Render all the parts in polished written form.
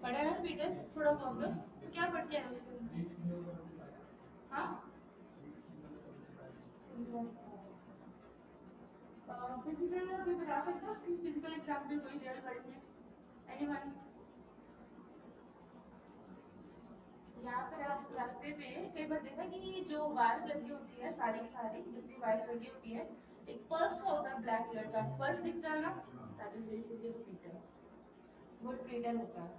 पढ़ा है ना पीटर थोड़ा बहुत? तो क्या पढ़ के आए उसके अंदर? हाँ, फिजिकल कोई बता सकता है उसकी फिजिकल एग्जाम्पल कोई रियल वर्ल्ड में? एनीवन? यहाँ पे रास्ते पे कई बार देखा कि जो वायर्स लगी होती है सारी की सारी जितनी वायर्स लगी होती है, एक पर्स का होता है ब्लैक कलर का, पर्स दिखता है ना, दैट इज बेसिकली पीटर। वो पीटर होता है।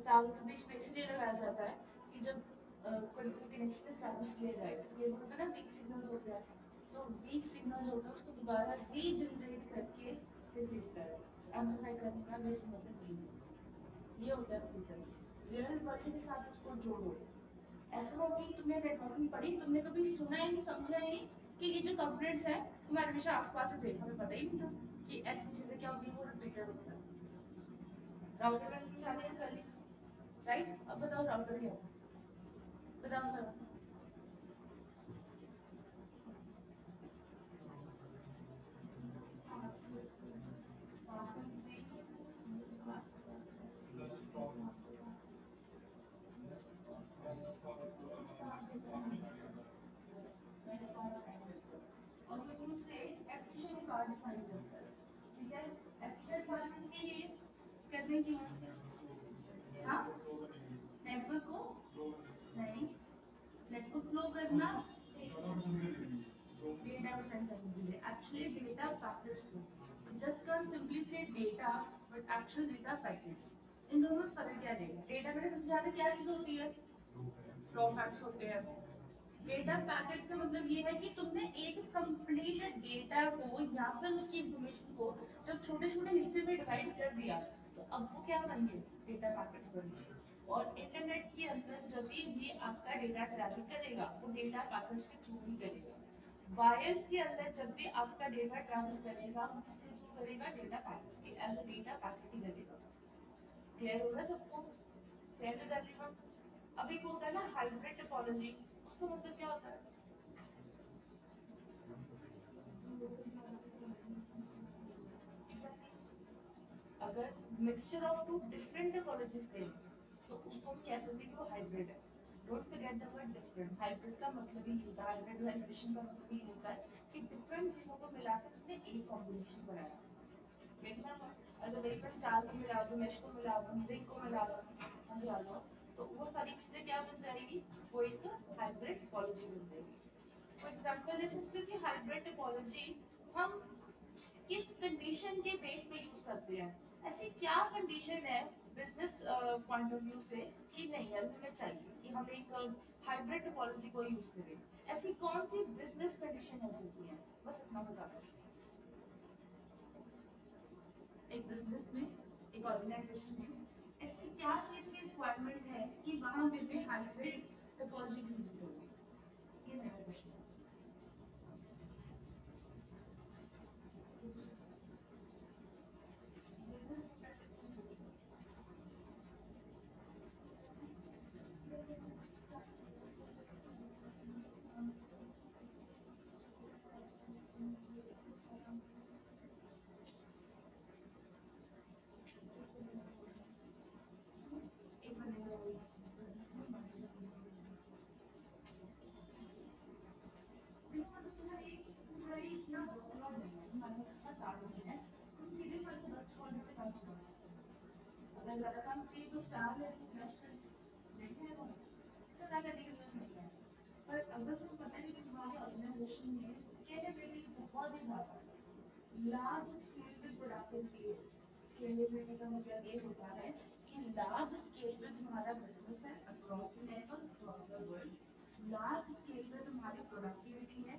तारों के बीच में इसलिए लगाया जाता है कि जब कोई कनेक्शन एस्टैब्लिश किया जाए तो ये होता है ना वीक सिग्नल्स होते हैं, सो वीक सिग्नल्स होते हैं उसको दोबारा रीजनरेट करके फिर भेजता है, एम्पलीफाई करने का बेसिक मतलब यही है। ये होता है फिल्टर्स। रियल वर्ल्ड के साथ उसको जोड़ो। ऐसा हो कि तुमने नेटवर्किंग पढ़ी, तुमने कभी सुना ही नहीं समझा ही नहीं कि ये जो कंपोनेंट्स है तुम्हारे हमेशा आसपास से थे, हमें पता ही नहीं था कि ऐसी चीजें क्या होती है, वो रिपीटर होता है। राउटर मैंने समझा दिया कर ली, राइट? अब बताओ राउटर क्या होता है, बताओ सर। और फिर उससे एफिशिएंट कार्ड डिफाइन करता है, ठीक है? एफिशिएंट कार्ड किसके लिए करने की है? हाँ, नेटवर्क को नहीं, नेटवर्क फ्लो करना, डेटा को सेंड करने के लिए, एक्चुअली डेटा पैकेट्स को जस्ट कैन सिंपली से data, but actual data packets. इन दोनों में फर्क क्या है? डेटा मैंने समझा था क्या चीज होती है, रॉ फैक्ट्स होते हैं। डेटा पैकेट्स का मतलब ये है कि तुमने एक कंप्लीट डेटा को या फिर उसकी इंफॉर्मेशन को जब छोटे छोटे हिस्से में डिवाइड कर दिया तो अब वो क्या बन गए, डेटा पैकेट्स बन गए। और इंटरनेट के अंदर जब भी आपका डेटा ट्रैवल करेगा वो डेटा पैकेट्स के थ्रू ही करेगा। वायर्स के अंदर जब भी आपका डेटा ट्रैवल करेगा वो किसके थ्रू करेगा, डेटा पैकेट्स के, एज अ डेटा पैकेट ही करेगा। क्लियर होगा सबको? Clear with everyone? अभी वो होता है ना हाइब्रिड टोपोलॉजी, उसका मतलब क्या होता है? अगर mixture of two different topologies कहें तो उसको हम कह सकते हैं कि वो हाइब्रिड है। Don't forget the word different. Hybrid का मतलब ही होता है, हाइब्रिडाइजेशन का मतलब ही होता है कि डिफरेंट चीजों को मिलाकर तुमने एक कॉम्बिनेशन बनाया। देखना, अगर वही मैं स्टार को मिला दूं, मैश को मिला दूं, रिंग को मिला दूं, समझ आ जाओ, तो वो सारी चीजें क्या बन जाएगी, वो एक हाइब्रिड टोपोलॉजी बन जाएगी। फॉर एग्जांपल दे सकते हो कि हाइब्रिड टोपोलॉजी हम किस कंडीशन के बेस पे यूज करते हैं? ऐसी क्या कंडीशन है बिजनेस पॉइंट ऑफ व्यू से कि नहीं यार हमें चाहिए कि हम एक हाइब्रिड टोपोलॉजी को यूज करें? ऐसी कौन सी बिजनेस कंडीशन हो सकती है? बस इतना बता दो। एक बिजनेस में, एक ऑर्गेनाइजेशन में ऐसी क्या चीज की रिक्वायरमेंट है कि वहां पे मैं हाइब्रिड टोपोलॉजी की जरूरत होगी? ये मेरा क्वेश्चन है। एक बनेगा देखो तो तुम्हारी ना वर्कलोड नहीं है, तुम्हारे पास इतना काम नहीं है, तुम सीधे 10 कॉलेज से काम चला सकते हो। अगर ज्यादा काम चाहिए तो स्टार है, मैच कर देखे हो, इतना करने की जरूरत नहीं है। पर अगर तुम्हें पता है कि तुम्हारे ऑर्गेनाइजेशन में स्केलेबिलिटी बहुत ही ज्यादा है, लार्ज स्केल पे प्रोडक्टिविटी है। स्केलेबिलिटी का मतलब ये होता है कि लार्ज स्केल पे तुम्हारा बिजनेस है across the network, across the world, large scale पे तुम्हारी प्रोडक्टिविटी है।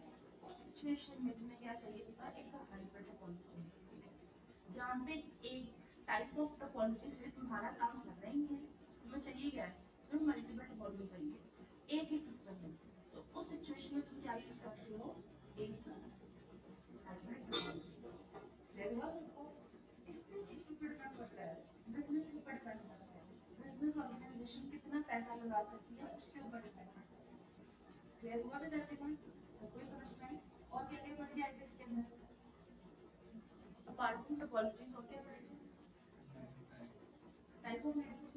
उस सिचुएशन में तुम्हें क्या चाहिए होगा, एक हाइब्रिड टोपोलॉजी चाहिए जहाँ पे एक टाइप ऑफ टोपोलॉजी से तुम्हारा काम चल रहा ही है। तुम्हें चाहिए क्या है, तुम्हें मल्टीपल टोपोलॉजी चाहिए एक ही सिस्टम में। तो उस सिचुएशन में तुम क्या यूज करते हो, एक हाइब्रिड टोपोलॉजी। क्लियर हुआ सबको? इससे चीज पे डिपेंड करता है, बिजनेस के ऊपर डिपेंड करता है, बिजनेस ऑर्गेनाइजेशन कितना पैसा लगा सकती है उसके ऊपर डिपेंड करता है। क्लियर हुआ विद एवरीवन? सब कोई समझ में आई? और क्या क्या बन गया इसके अंदर? अपार्ट फ्रॉम टोपोलॉजीज और क्या बन गया? टाइप ऑफ नेटवर्क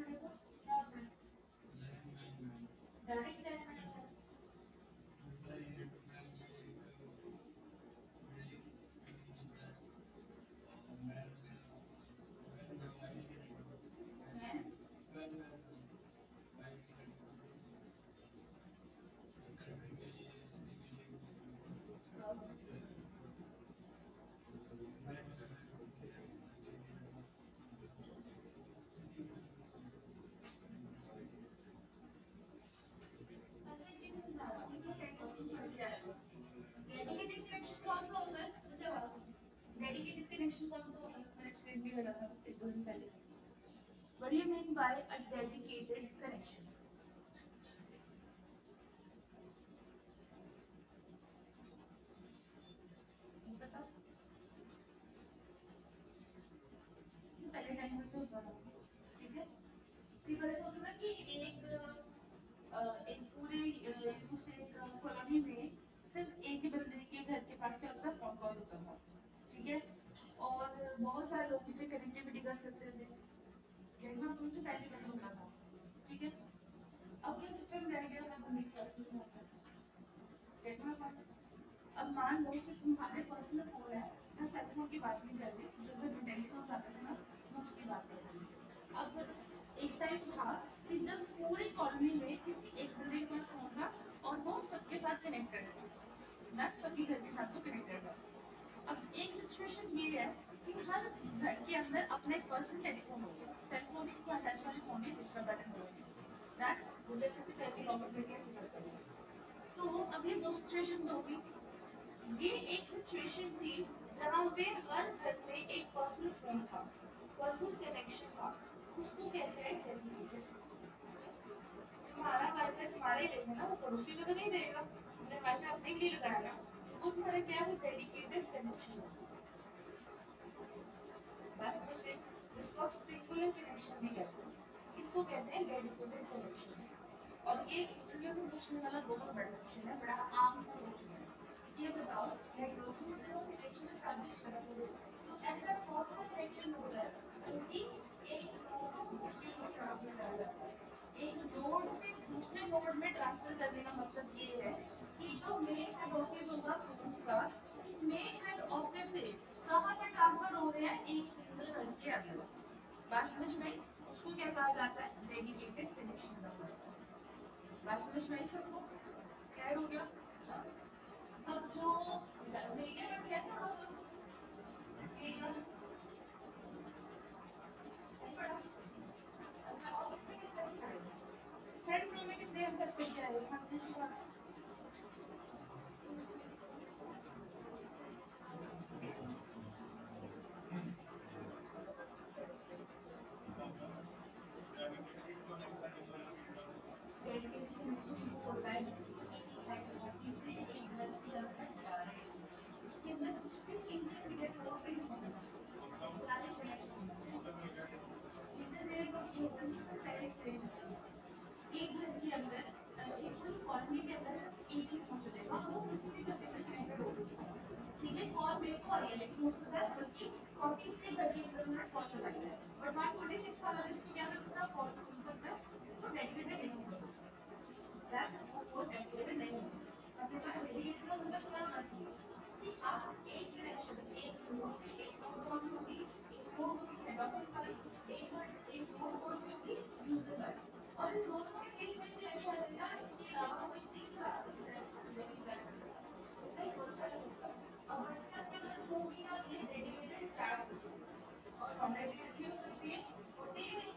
एक्सप्लेन भी करा था एक दो दिन पहले. What do you mean by a dedicated connection? बताओ. पहले सेंटेंस में होता था. ठीक है. फिर ऐसा होता था कि एक पूरे दूसरे कॉलोनी में सिर्फ एक ही बंदे के घर के पास क्या होता था, फोन कॉल होता था. ठीक है. और बहुत सारे लोग इससे कनेक्टिविटी कर सकते थे. नेटवर्क सबसे पहले बंद होता था. ठीक है. अब क्या सिस्टम रह गया, मैं बंद कर सकती हूँ. नेटवर्क अब मान लो कि तुम्हारे पर्सनल फोन है. मैं सेल फोन की बात नहीं कर रही, जो भी टेलीफोन आते थे ना, मैं उसकी बात कर रही हूँ. अब एक टाइम था कि जब पूरी कॉलोनी में किसी एक बंदे के पास फोन था और वो सबके साथ कनेक्टेड था. ना सबके घर के साथ तो कनेक्टेड था. अब एक सिचुएशन ये है कि हर घर के अंदर अपना एक पर्सनल टेलीफोन हो गया. सेल फोन एक टच वाली फोन है जिसका बटन हो गया. वो जैसे से करके लॉक करके ऐसे करते हैं. तो अब ये दो सिचुएशंस होगी. ये एक सिचुएशन थी जहाँ पे हर घर में एक पर्सनल फोन था, पर्सनल कनेक्शन था. उसको कहते हैं डेडिकेटेड सिस्टम. तुम्हारा वाईफाई तुम्हारे ही रहेगा ना, वो पड़ोसी को तो नहीं देगा. तुमने वाईफाई अपने के लिए लगाया ना, वो तुम्हारा क्या है, वो डेडिकेटेड कनेक्शन होगा. बस समझ गए. जिसको आप सिंगुलर कनेक्शन भी कहते हैं, इसको कहते हैं डेडिकेटेड कनेक्शन. और ये इंटरव्यू में पूछने वाला बहुत बड़ा क्वेश्चन है, बड़ा आम सा क्वेश्चन है. ये बताओ, नेटवर्क में जब कनेक्शन एस्टैब्लिश करते हो तो ऐसा कौन सा कनेक्शन होता है जो कि एक नोड को दूसरे नोड ट्रांसफर करा जाता है. एक नोड से दूसरे नोड में ट्रांसफर करने का मतलब ये है कि जो मेन हेड ऑफिस होगा फोन का, उस मेन हेड ऑफिस से कहाँ पर ट्रांसफर हो रहे हैं, एक सिंगल घर के अंदर. बात समझ में आई? उसको क्या कहा जाता है, डेडिकेटेड कनेक्शन कहा जाता है. बात समझ में आई सबको? क्लियर हो गया? अच्छा. अब जो मीडिया में क्या था, मीडिया नहीं पढ़ा. अच्छा, और कितने सब पढ़ेगा. थर्ड फ्लोर में कितने आंसर पे क्या है, हाँ जी शुरू. डेडिकेटेड कनेक्शन वो होता है जो एक हेड ऑफिस से एक घर के अंदर जा रहे हैं. उसके अंदर कुछ भी इंटरमीडिएट लोग नहीं होंगे. डायरेक्ट कनेक्शन इंटरमीडिएट लोग ये होता है जिससे पहले एक्सप्लेन किया था. एक घर के अंदर एक पूरी कॉलोनी के अंदर सिर्फ एक ही फोन चलेगा और वो किसी भी घर के अंदर कनेक्टेड होगी. ठीक है. कॉल मेरे को आ रही है लेकिन हो सकता है बल्कि 43 घर के अंदर उन्होंने कॉल लगाई है, बट 146 वाला जिसको क्या कर सकता है, कॉल सुन सकता है. वो डेडिकेटेड नहीं होगा. वो डेडिकेटेड नहीं होगा. अपने पास डेडिकेटेड का मतलब क्या होना चाहिए कि आप एक कनेक्शन एक नोड से एक नोड कौन सी होगी, एक नोड होगी हेड ऑफिस वाली, एक नोड कौन सी होगी यूजर वाली. और इन दोनों के बीच में कनेक्शन रहेगा. इसके अलावा कोई तीसरा एक्सेस नहीं कर सकता. इसका एक व्हाट्सएप होगा. अब व्हाट्सएप के अंदर जो भी ना ये डेडिकेटेड चैट होती है और नॉन डेडिकेटेड भी हो सकती है, होती है नहीं.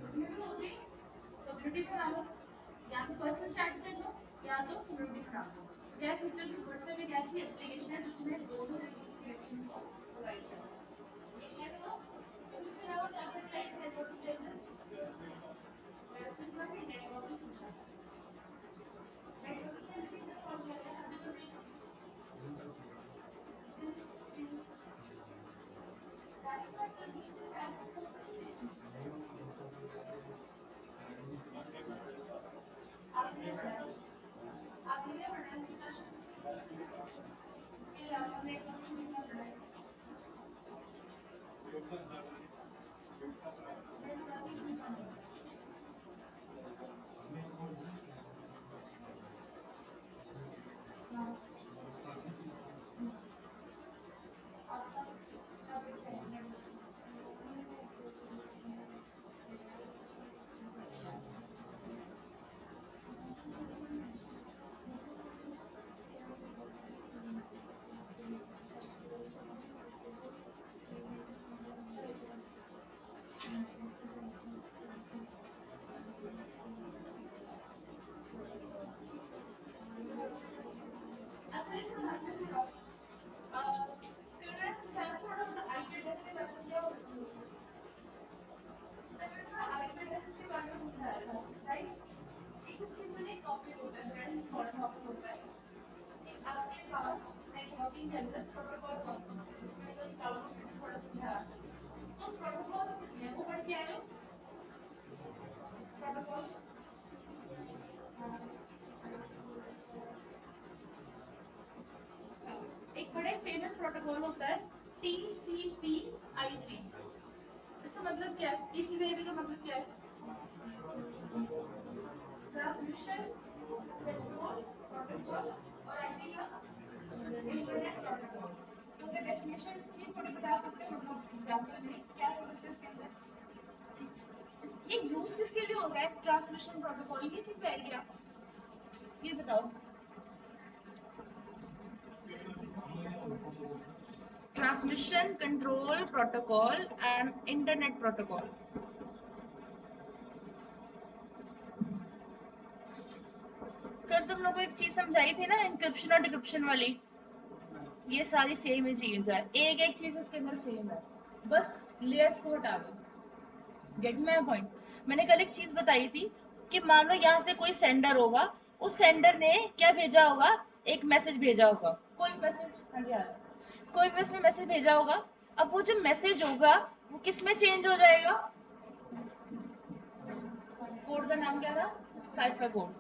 उसमें भी होती है. कम्युनिटी बना लो, या तो पर्सनल चैट कर लो या तो कम्युनिटी बना लो. तो कह सकते हो कि व्हाट्सएप एक ऐसी एप्लीकेशन है जो तुम्हें दोनों तरीके की कनेक्शन को प्रोवाइड करता है. ये कह दो. अब इसके अलावा क्या करता है नेटवर्किंग के अंदर, वैसे मैं भी नेटवर्किंग पूछा था. नेटवर्किंग के अंदर कितने सॉल्व किया है अभी तो नहीं. आपने पढ़ा, आपने क्या पढ़ा इसके अलावा नेटवर्किंग में क्या पढ़ा है. नेटवर्किंग में समझ. हाँ. आपका क्या पढ़ते हैं नेटवर्किंग के अंदर प्रोटोकॉल इसमें जो क्लाउड कंप्यूटिंग थोड़ा समझा रहा था, तो प्रोटोकॉल्स कितने हैं वो पढ़ के आए हो? प्रोटोकॉल्स एक बड़े फेमस प्रोटोकॉल होता है TCP/IP। इसका मतलब क्या है? TCP/IP का मतलब क्या है? ट्रांसमिशन कंट्रोल प्रोटोकॉल और आईपी का इंटरनेट प्रोटोकॉल। तो मैं डेफिनेशन इसकी थोड़ी बता सकते हो, मतलब एग्जांपल में क्या समझते हैं इसके अंदर? ये यूज किसके लिए होता है ट्रांसमिशन प्रोटोकॉल? ये चीज है क्या, ये बताओ। Transmission control protocol and internet protocol. कल तुम लोगों को एक चीज समझाई थी ना, इंक्रिप्शन और डिक्रिप्शन वाली, ये सारी सेम ही चीज है, एक एक चीज इसके अंदर सेम है, बस लेयर्स को हटा दो। Gate my point? मैंने कल एक चीज बताई थी कि मान लो यहाँ से कोई सेंडर होगा, उस सेंडर ने क्या भेजा होगा, एक मैसेज भेजा होगा, कोई मैसेज, हाँ जी आ रहा है, कोई भी उसने मैसेज भेजा होगा। अब वो जो मैसेज होगा वो किस में चेंज हो जाएगा? कोड का नाम क्या था? Cipher code.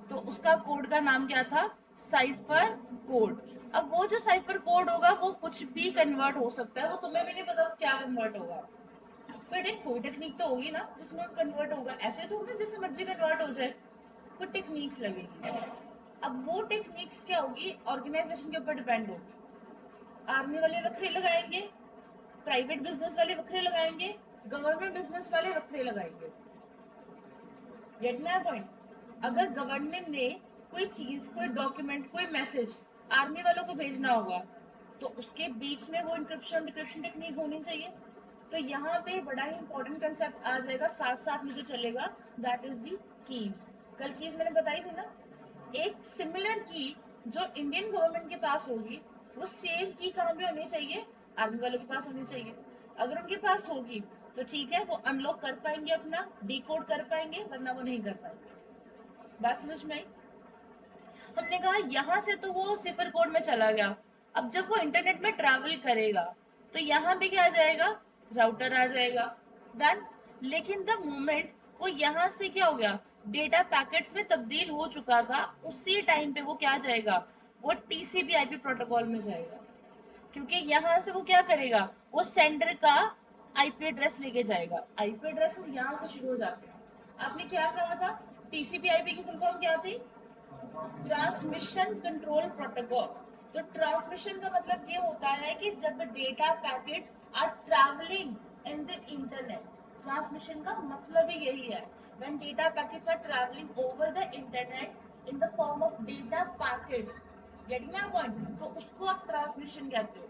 तो उसका कोड का नाम क्या था? Cipher code. अब वो जो साइफर कोड होगा वो कुछ भी कन्वर्ट हो सकता है, वो तुम्हें भी नहीं पता क्या कन्वर्ट होगा, बट एक कोई टेक्निक तो होगी ना जिसमें कन्वर्ट होगा, ऐसे थोड़ी ना जैसे मर्जी कन्वर्ट हो जाए, कोई टेक्निक्स लगेगी। अब वो टेक्निक्स क्या होगी, ऑर्गेनाइजेशन के ऊपर डिपेंड होगी। आर्मी वाले वखरे लगाएंगे, प्राइवेट बिजनेस वाले वखरे लगाएंगे, गवर्नमेंट बिजनेस वाले वखरे लगाएंगे। Gate my point? अगर गवर्नमेंट ने कोई चीज, कोई डॉक्यूमेंट, कोई मैसेज आर्मी वालों को भेजना होगा, तो उसके बीच में वो इंक्रिप्शन डिक्रिप्शन टेक्निक होनी चाहिए। तो यहाँ पे बड़ा ही इंपॉर्टेंट कंसेप्ट आ जाएगा साथ साथ में जो चलेगा, दैट इज दी कीज। कल कीज मैंने बताई थी ना, एक सिमिलर की जो इंडियन गवर्नमेंट के पास होगी, वो सेम की कहाँ पे होनी चाहिए? आर्मी वालों के पास होनी चाहिए। अगर उनके पास होगी तो ठीक है, वो अनलॉक कर पाएंगे, अपना डिकोड कर पाएंगे, वरना वो नहीं कर पाएंगे। बात समझ में आई? हमने कहा यहाँ से तो वो सिफर कोड में चला गया, अब जब वो इंटरनेट में ट्रैवल करेगा तो यहाँ पे क्या आ जाएगा? राउटर आ जाएगा, डन। लेकिन द मोमेंट वो यहाँ से क्या हो गया, डेटा पैकेट्स में तब्दील हो चुका था, उसी टाइम पे वो क्या जाएगा, वो TCP/IP प्रोटोकॉल में जाएगा। क्योंकि यहाँ से वो क्या करेगा, वो सेंडर का IP एड्रेस लेके जाएगा। IP एड्रेस यहाँ से शुरू हो जाते हैं। आपने क्या कहा था? TCP/IP की फुल फॉर्म क्या थी? Transmission control protocol. तो ट्रांसमिशन का मतलब ये होता है कि जब data packets are travelling in the internet, transmission का मतलब ही यही है, when data packets are travelling over the internet in the form of data packets, get my point? तो उसको आप ट्रांसमिशन कहते हो।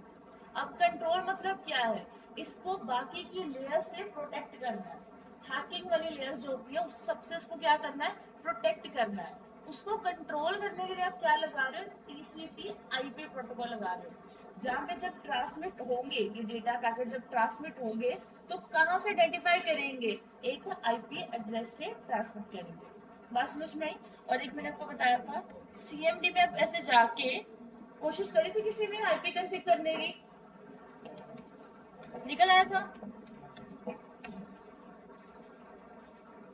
अब कंट्रोल मतलब क्या है, इसको बाकी की लेयर से प्रोटेक्ट करना है, हैकिंग वाली लेयर्स जो होती है उस सबसे उसको क्या करना है, प्रोटेक्ट करना है। उसको कंट्रोल करने के लिए आप क्या लगा रहे हो? TCP/IP प्रोटोकॉल लगा रहे हो, जहाँ पे जब ट्रांसमिट होंगे ये डेटा पैकेट, जब ट्रांसमिट होंगे तो कहाँ से आइडेंटिफाई करेंगे? एक IP एड्रेस से ट्रांसमिट करेंगे। बात समझ में आई? और एक मैंने आपको बताया था, CMD में आप ऐसे जाके कोशिश करी थी किसी ने IP कॉन्फ़िगर करने की, निकल आया था।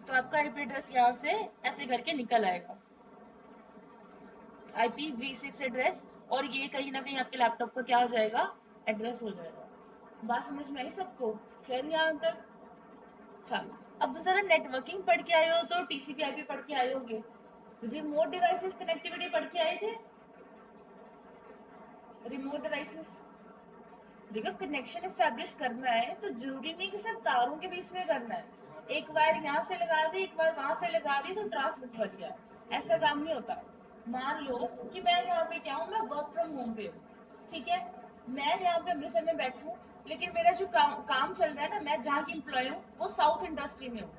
तो आपका IP एड्रेस यहाँ से ऐसे करके निकल आएगा, IPv6 एड्रेस, और ये कहीं ना कहीं आपके लैपटॉप का क्या हो जाएगा, एड्रेस हो जाएगा। बात समझ में आई सबको? खैर यहाँ तक? चलो, अब जरा नेटवर्किंग पढ़ के आए हो तो TCP/IP पढ़ के आए होगे, रिमोट डिवाइसेस कनेक्टिविटी पढ़ के आए थे। रिमोट डिवाइसेस, देखो कनेक्शन एस्टेब्लिश करना है तो जरूरी नहीं कि सिर्फ तारों के बीच में करना है, एक वायर यहाँ से लगा दी, एक वायर वहां से लगा दी तो ट्रांसमिट कर गया, ऐसा काम नहीं होता। मान लो कि मैं यहाँ पे क्या हूँ, मैं वर्क फ्रॉम होम पे हूँ, ठीक है, मैं यहाँ पे अमृतसर में बैठी हूँ, लेकिन मेरा जो काम चल रहा है ना, मैं जहाँ की इम्प्लॉय हूँ वो साउथ इंडस्ट्री में हूँ।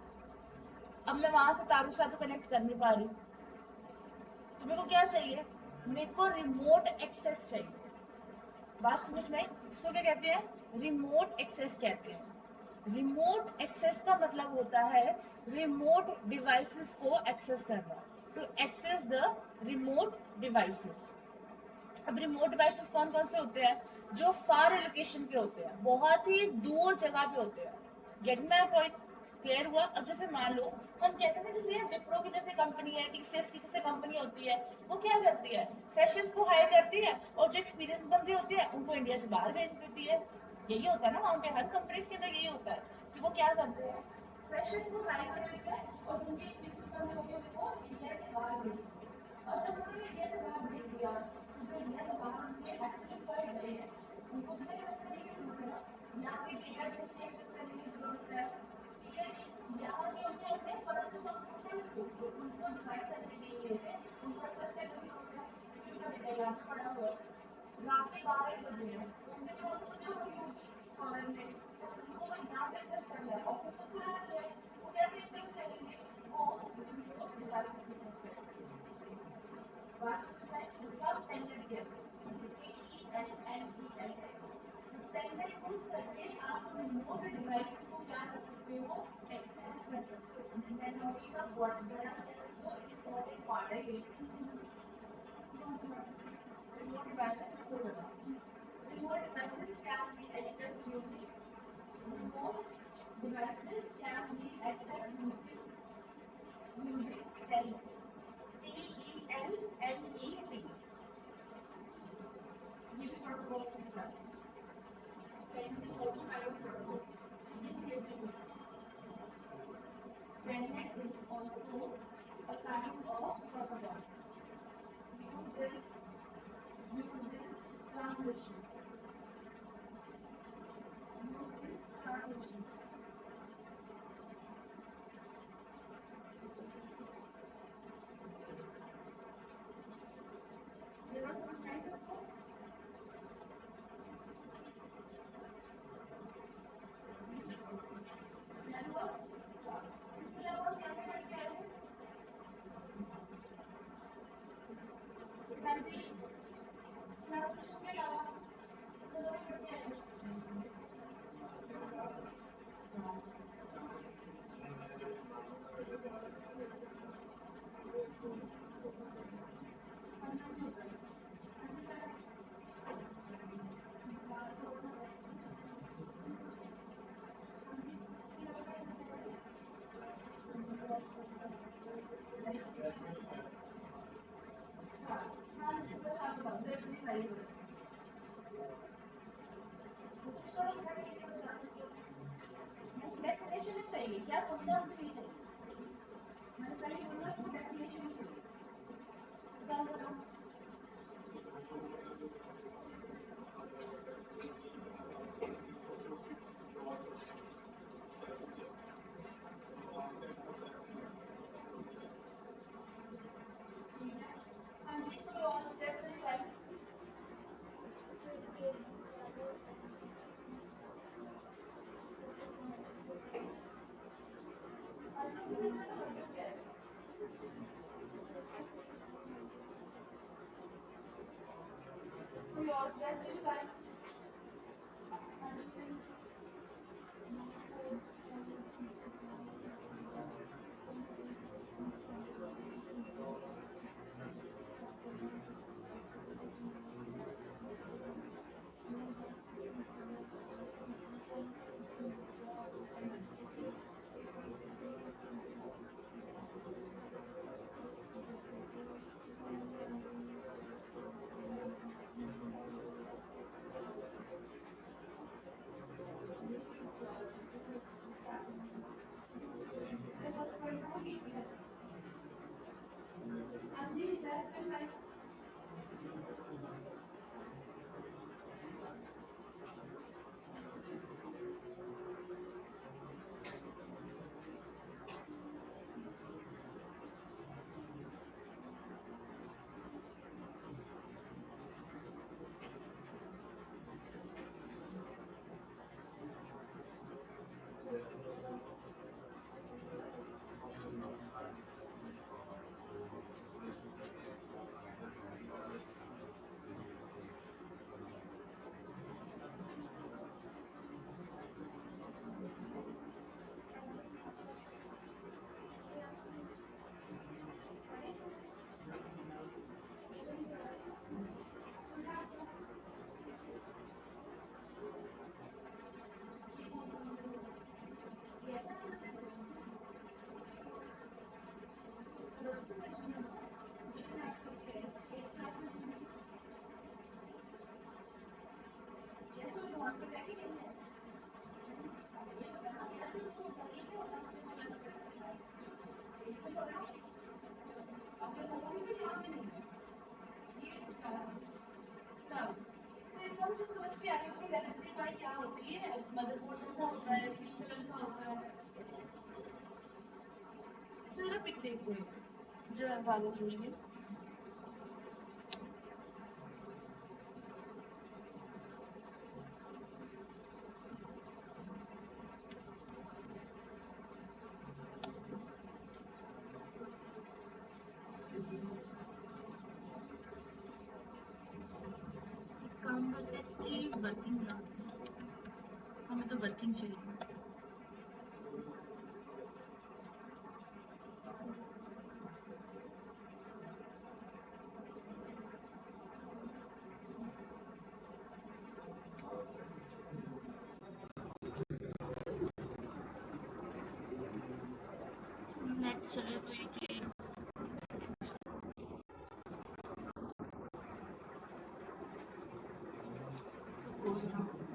अब मैं वहां से तारों के साथ तो कनेक्ट कर नहीं पा रही, तो मेरे को क्या चाहिए, मेरे को रिमोट एक्सेस चाहिए। बात समझ में? इसको क्या कहते हैं? रिमोट एक्सेस कहते हैं। रिमोट एक्सेस का मतलब होता है रिमोट डिवाइसेस को एक्सेस करना, to access the remote devices. अब रिमोट डिवाइसेस कौन कौन से होते हैं? जो फार लोकेशन पे होते हैं, बहुत ही दूर जगह पे होते हैं। Get my point? क्लियर हुआ? अब जैसे मान लो हम कहते हैं ना, जैसे विप्रो की जैसे कंपनी है, टीसीएस की जैसे कंपनी होती है, वो क्या करती है? फ्रेशर्स को हायर करती है और जो एक्सपीरियंस बंदे होते हैं उनको इंडिया से बाहर भेज देती है। यही होता है ना वहाँ पे, हर कंपनीज के अंदर यही होता है कि वो क्या करते हैं, फ्रेशर्स को हायर कर लेते हैं और जिनके एक्सपीरियंस बंदे होते हैं उनको इंडिया से बाहर भेज देते हैं। और जब उन्होंने इंडिया से बाहर भेज दिया तो जो इंडिया से बाहर उनके एक्चुअल एम्प्लॉय गए हैं उनको भी एक्सेस करने की जरूरत है ना, यहाँ के डेटाबेस की एक्सेस करने की जरूरत है। ठीक है जी, यहाँ के उनके अपने पर्सनल कंप्यूटर्स को जो उनको डिजाइन करने के लिए थे उनको एक्सेस करने की जरूरत है, क्योंकि उनका डेटा यहाँ पे पड़ा हुआ है। रात के 12 बजे है, उनके जो ऑफिस जो हुई होगी फॉरन में, तो उनको वो यहाँ पे एक्सेस करना है, ऑफिस तो खुला है, वो कैसे एक्सेस करेंगे? वो रिमोट डिवाइस से एक्सेस करेंगे। बात समझ में? उसका टेलनेट कहते हैं, TELNET। तो टेलनेट यूज करके आप रिमोट डिवाइसेस को क्या कर सकते हो? एक्सेस कर सकते हो। नेटवर्किंग का बहुत बड़ा जो इम्पोर्टेंट पार्ट है ये। Remote devices को बताओ। Remote devices can be accessed using remote devices can be accessed using telnet. TELNET. ये भी प्रोटोकॉल के साथ। Telnet is also kind of protocol. This is the Telnet is also a kind of protocol used in transmission. Used in transmission. ये बात समझ में आई सबको? Clear हुआ? इसके अलावा हम क्या क्या पढ़ के आए थे? ट्रांजिट ट्रांसमिशन के अलावा तो लोग पढ़ के आए थे। समझ में होता है। हाँ जी क्या है? हाँ जी इसके अलावा क्या पढ़ के आए थे? हाँ हाँ मुझे बस आप बताओ, दस मिनट खाली हो रहे हैं। कोशिश करो बिना किसी को बता सकते हो। नहीं डेफिनेशन ही चाहिए, क्या समझा मुझे नहीं चाहिए। मैंने पहले बोला कि डेफिनेशन ही चाहिए। बताओ बताओ। ठीक है। हाँ जी कोई और दस मिनट टाइम। अच्छा मुझे अच्छा तो मतलब क्या है? कोई और दस मिनट टाइम। हाँ जी आपको चीज समझ में आ रही है कि रेसिपी का क्या होती है, मदरबोर्ड कैसा होता है, ग्रीन कलर का होता है। चलो पिक देखते हैं जो ज्यादा जरूरी है। काम करते हैं वर्किंग क्लास, हमें तो वर्किंग चाहिए। नेट चले तो ये क्लियर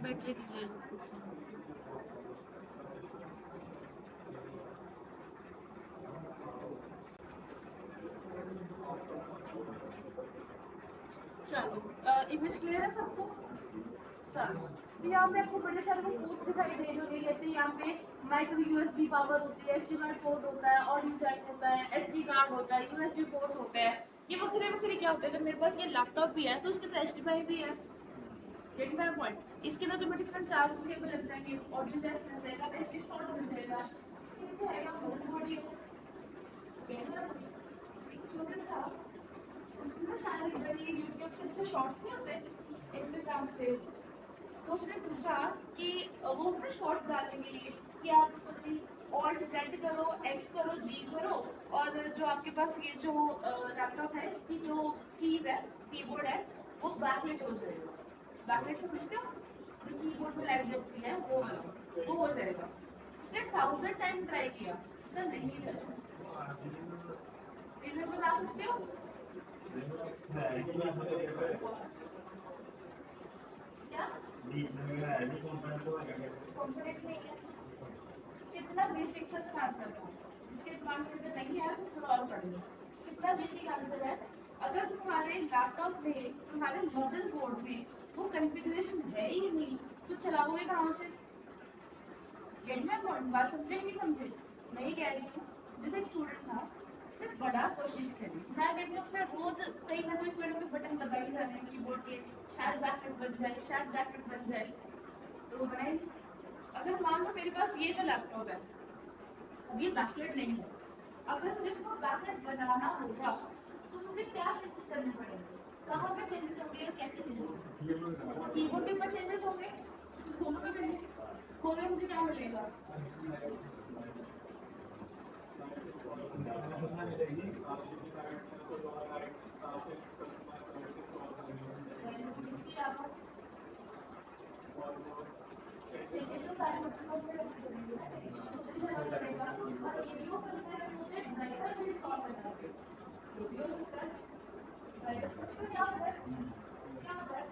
बैटरी की वजह से। चलो इमेज क्लियर है सबको। चलो तो यहाँ पे आपको बड़े सारे वो पोर्ट्स दिखाई दे रहे होंगे, कहते हैं यहाँ पे माइक्रो यूएसबी पावर होती है, एसडी कार्ड पोर्ट होता है, ऑडियो जैक होता है, एसडी कार्ड होता है, यूएसबी पोर्ट्स होते हैं। ये वखरे वखरे क्या होता है, अगर मेरे पास ये लैपटॉप भी है तो उसके अंदर एचडीएमआई भी है। Gate my point. इसके अंदर तुम्हें डिफरेंट चार्ज केबल लग जाएंगे, ऑडियो जैक मिल जाएगा, एसडी स्लॉट मिल जाएगा, इसके नीचे आएगा mono audio. Gate my point. Student था उसने ना शायद बड़ी यूट्यूब से ऐसे शॉर्ट्स नहीं होते इंस्टाग्राम पे, तो उसने पूछा कि वो ना शॉर्ट्स डालने के लिए कि आप पता नहीं ऑल्ट जेड करो, एक्स करो, जी करो, और जो आपके पास ये जो लैपटॉप है इसकी जो कीज है, कीबोर्ड है, वो बैकलाइट हो जाएगा। बैकलाइट समझते हो, जो कीबोर्ड में लाइट जलती है वो वाला, वो हो जाएगा। उसने 1000 टाइम ट्राई किया, उसका नहीं चला। रीजन बता सकते हो? क्या कंपोनेंट नहीं है? कितना बेसिक सा इसका आंसर था, जिसके दिमाग में अगर नहीं आया तो थोड़ा और पढ़ लो। कितना बेसिक आंसर है, अगर तुम्हारे लैपटॉप में, तुम्हारे मदर बोर्ड में वो कॉन्फ़िगरेशन है ही नहीं तो चलाओगे कहाँ से? गेट माय पॉइंट, बात समझे नहीं समझे? मैं ये कह रही हूँ, जैसे एक स्टूडेंट था, उसने बड़ा कोशिश करी, मैं कहती हूँ उसने रोज कहीं ना कोई कोई ना कोई बटन दबाई जा रहे हैं कीबोर्ड के, शायद बैकलाइट बन जाए, शायद बैकलाइट बन जाए, तो वो बनाई। अगर मान लो मेरे पास ये जो लैपटॉप है, अब ये बैकलाइट नहीं है, अगर मुझे इसको बैकलाइट बनाना होगा तो मुझे क्या चेंजेस करने पड़ेंगे, कहाँ पे चेंजेस होंगे और कैसे चेंजेस होंगे? कीबोर्ड के ऊपर चेंजेस होंगे, दोनों पे मिलेंगे, दोनों में मुझे क्या मिलेगा? इसलिए आपको चेंजेस तो सारे बटनों में करने पड़ेंगे ना, मुझे करना पड़ेगा। और ये भी हो सकता है कि मुझे ड्राइवर भी इंस्टॉल करना पड़ेगा, ये भी हो सकता है। ड्राइवर सिस्टम क्या होता है, क्या होता है,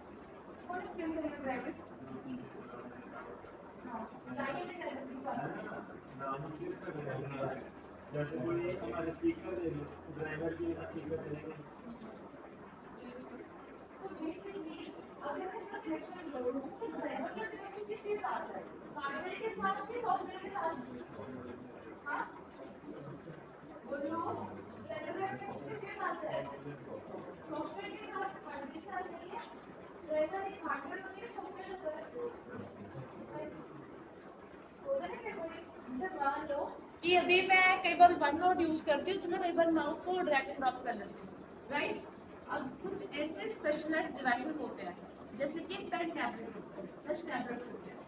कौन एक्सप्लेन करेगा ड्राइवर? हाँ, ड्राइवर ने ड्राइवर की बात। जैसे कोई हमारे स्पीकर दे दो, ड्राइवर की स्पीकर दे देंगे। So basically, अगर मैं इसका कनेक्शन जोड़ूं तो ड्राइवर का कनेक्शन किसके साथ है? हार्डवेयर के साथ कि सॉफ्टवेयर के साथ? हाँ बोलो, ड्राइवर का कनेक्शन किसके साथ है? सॉफ्टवेयर के साथ, हार्डवेयर के साथ नहीं है। ड्राइवर एक हार्डवेयर होती है, सॉफ्टवेयर होता है। होता है क्या कोई, जैसे मान लो कि अभी मैं कई बार वन नोट यूज करती हूँ तो मैं कई बार माउस को ड्रैग एंड ड्रॉप कर लेती हूँ, राइट? अब कुछ ऐसे स्पेशलाइज्ड डिवाइसेस होते हैं, जैसे कि पेन टैबलेट होते हैं, टच टैबलेट्स होते हैं,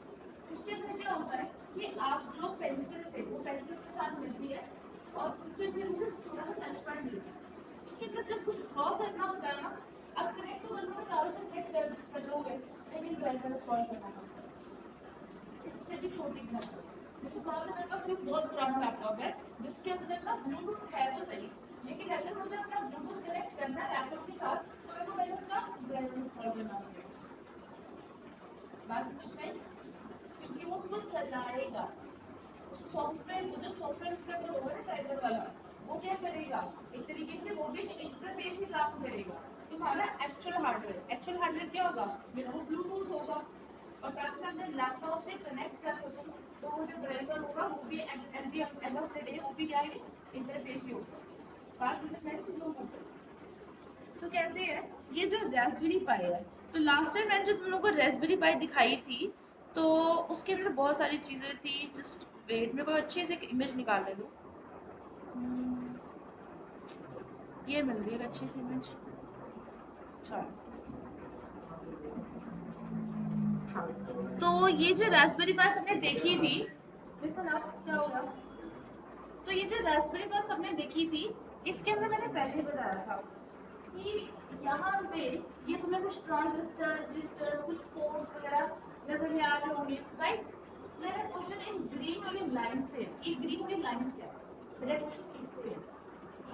उसके अंदर क्या होता है कि आप जो पेंसिल से, वो पेंसिल के साथ मिलती है और उसके अंदर मुझे छोटा सा टच पैड मिलता है, उसके अंदर जब कुछ ड्रॉ करना होता है ना, आप कनेक्ट तो दोनों तारों से कनेक्ट कर लोगे, लेकिन ड्राइवर इंस्टॉल करना पड़ता है। इससे भी छोटी एग्जाम्पल, जैसे मान लो मेरे पास कोई बहुत पुराना लैपटॉप है जिसके अंदर ना ब्लूटूथ है तो सही, लेकिन अगर मुझे अपना ब्लूटूथ कनेक्ट करना है लैपटॉप के साथ तो मेरे को पहले उसका ड्राइवर इंस्टॉल करना पड़ेगा। बात समझ में आई? क्योंकि वो उसको चलाएगा, सॉफ्टवेयर, जो सॉफ्टवेयर उसके अंदर होगा ना ड्राइवर वाला, वो क्या करेगा, एक तरीके से वो भी इंटरफेस ही काम करेगा। तुम्हारा एक्चुअल हार्डवेयर क्या होगा, मेरा वो ब्लूटूथ होगा, और ताकि मैं अपने लैपटॉप से कनेक्ट कर सकूँ, तो वो जो ड्राइवर होगा वो भी at the end of the day वो भी क्या है, इंटरफेस ही होगा। बात समझ में आई चीज़ों को? तो कहते हैं ये जो रास्पबेरी पाई है, तो लास्ट टाइम मैंने जो तुम लोगों को रास्पबेरी पाई दिखाई थी, तो उसके अंदर बहुत सारी चीज़ें थी। जस्ट वेट, मेरे को अच्छे से एक इमेज निकालने दो। ये मिल रही है एक अच्छी सी इमेज। चलो, हाँ, तो ये जो रास्पबेरी पाई हमने देखी थी, लिसन अप, क्या होगा, तो ये जो रास्पबेरी पाई हमने देखी थी, इसके अंदर मैंने पहले ही बताया था कि यहाँ पे ये तुम्हें कुछ ट्रांजिस्टर रजिस्टर कुछ पोर्ट्स वगैरह नजर में आ रहे होंगे, राइट। मेरा क्वेश्चन इन ग्रीन वाली लाइन से, ये ग्रीन वाली लाइन क्या है, मेरा क्वेश्चन इससे है,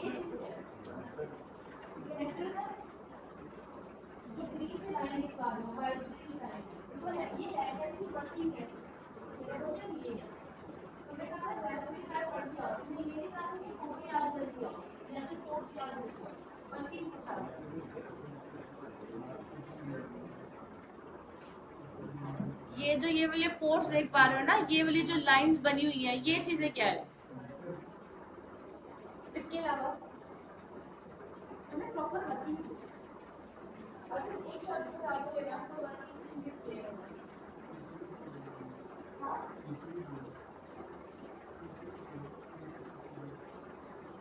ये चीज क्या है, कनेक्टर्स है, जो ग्रीन से लाइन देख पा रहे हो, वाइट ग्रीन लाइन, इसको है ये है कैसी वर्किंग कैसी, मेरा क्वेश्चन ये है। तुमने कहा रास्पबेरी पाई पढ़ दिया, तुमने ये नहीं कहा कि फोटो याद कर दिया या सिर्फ कोड्स याद कर दिया, बल्कि पूछा ये वाले पोर्ट्स देख पा रहे हो ना, ये वाली जो लाइंस बनी हुई है, ये चीजें क्या है, इसके अलावा हमें प्रॉपर वर्किंग अगर एक शब्द बता दो या तो वर्किंग सीरीज क्लियर हाँ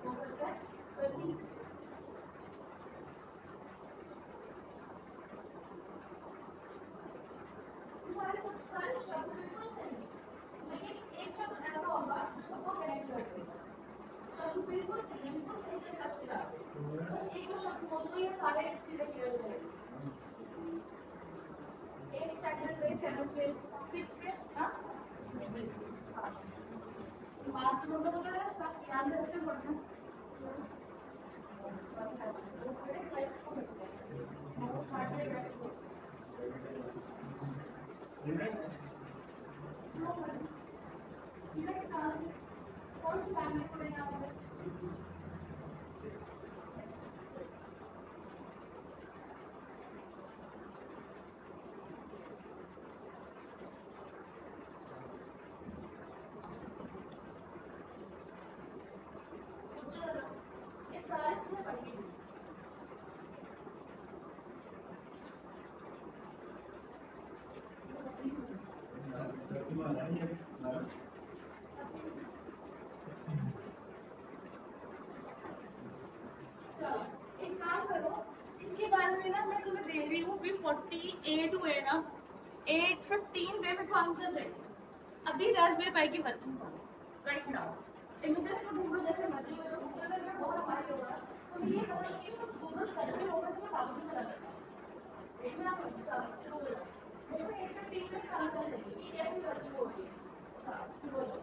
हो सकता है वर्किंग तुम्हारे सब सारे शब्द बिल्कुल सही है, लेकिन एक शब्द ऐसा होगा जो सबको कनेक्ट कर देगा, शब्द बिल्कुल सही है, बिल्कुल सही तरीके से जाते हैं, बस एक दो शब्द बोल दो ये सारे चीजें क्लियर हो जाएगी। एक स्टैंडर्ड पे 7 पे 6 पे हाँ हाँ, दिमाग तो मतलब होता है सब ध्यान से पढ़ना, वो सारे डिवाइसेस को मिलते हैं, वो हार्डवेयर डिवाइसेस होते हैं, जो डिवाइस कहाँ से कौन सी लैंग्वेज पढ़ेंगे आप अगर ये सारी चीजें पढ़ी चलो एक काम करो, इसके बारे में ना मैं तुम्हें दे रही हूँ V48 हुए ना, 815 पे मेरे को आंसर चाहिए अभी रास्पबेरी पाई की वर्किंग करो राइट नाउ, इमेजेस को ढूंढो जैसे मर्जी करो, गूगल में बहुत पाई होगा, तो ये पता चलिए तो गूगल करते होगा तो मैं बाबू की तरह करता एक में आप शुरू हो जाओ, मेरे को 815 पे इसका आंसर चाहिए ये कैसे वर्किंग होगी, शुरू हो जाओ।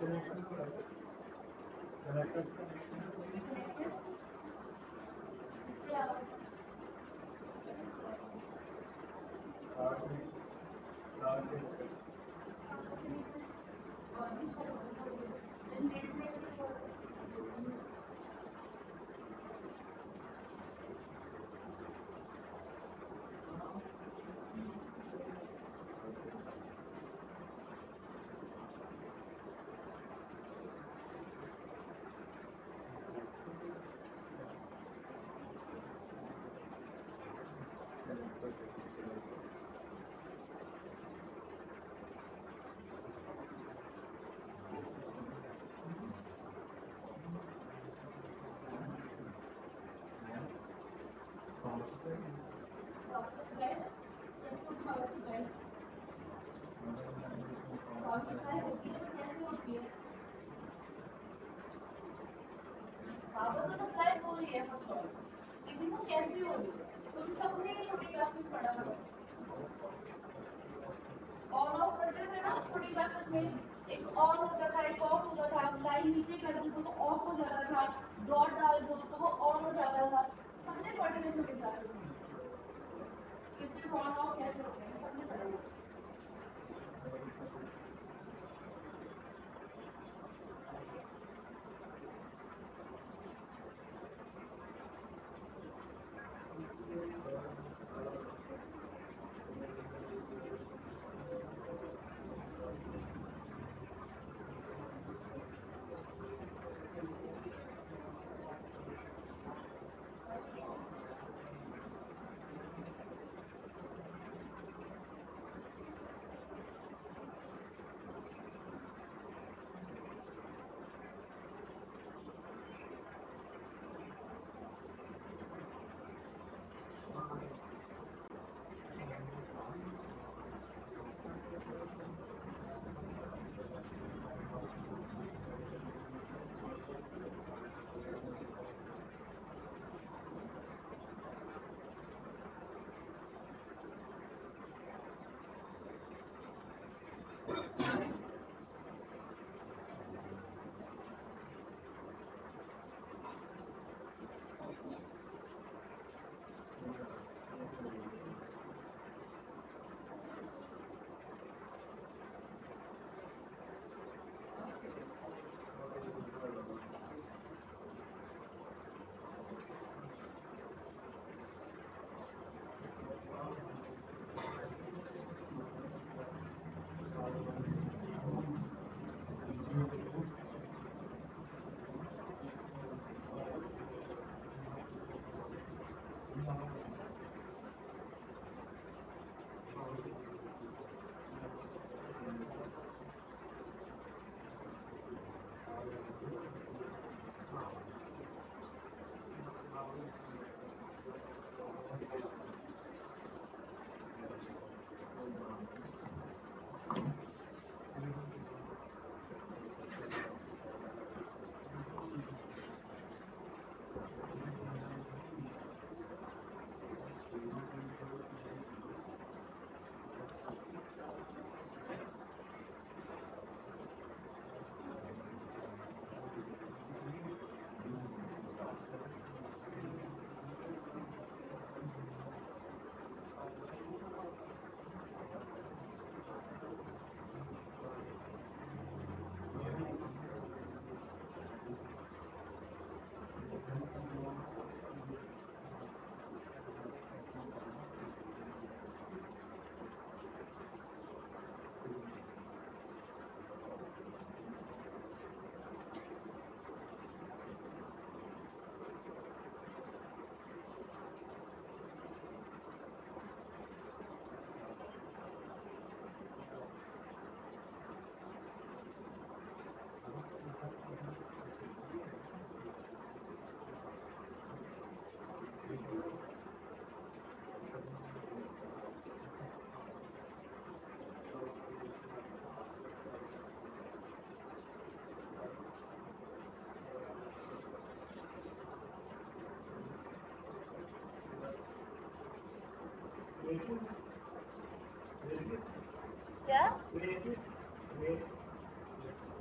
कनेक्टर्स इसके अलावा और भी सारे जनरेटर पावर सप्लाई कैसे पावर सप्लाई होती है तो कैसे होती है पावर तो सप्लाई हो रही है फर्स्ट ऑल लेकिन वो कैसे हो रही है तो सबने छोटी क्लास में पढ़ा हुआ ऑन ऑफ करते थे ना छोटी क्लासेस में एक ऑन होता था एक ऑफ होता था लाइन नीचे कर दो तो वो ऑफ हो जाता था डॉट डाल दो तो वो ऑन हो जाता था सबने पढ़े थे छोटी क्लासेस में स्विचेस ऑन ऑफ कैसे होते हैं सबने पढ़ा हुआ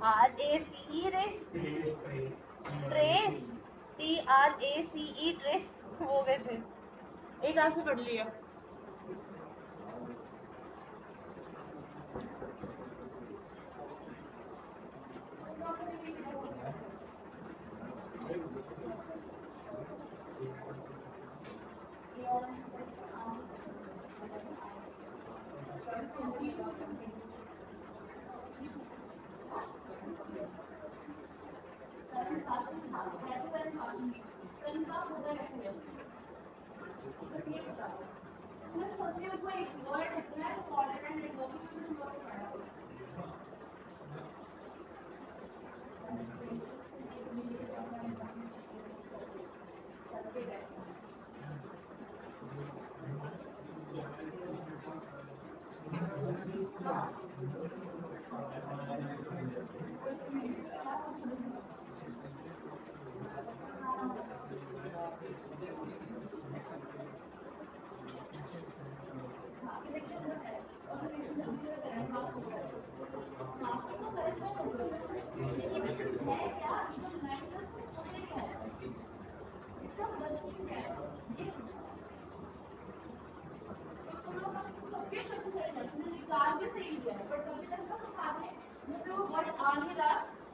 क्या RACE race, trace, TRACE trace, वो कैसे? एक आंसर पढ़ लिया।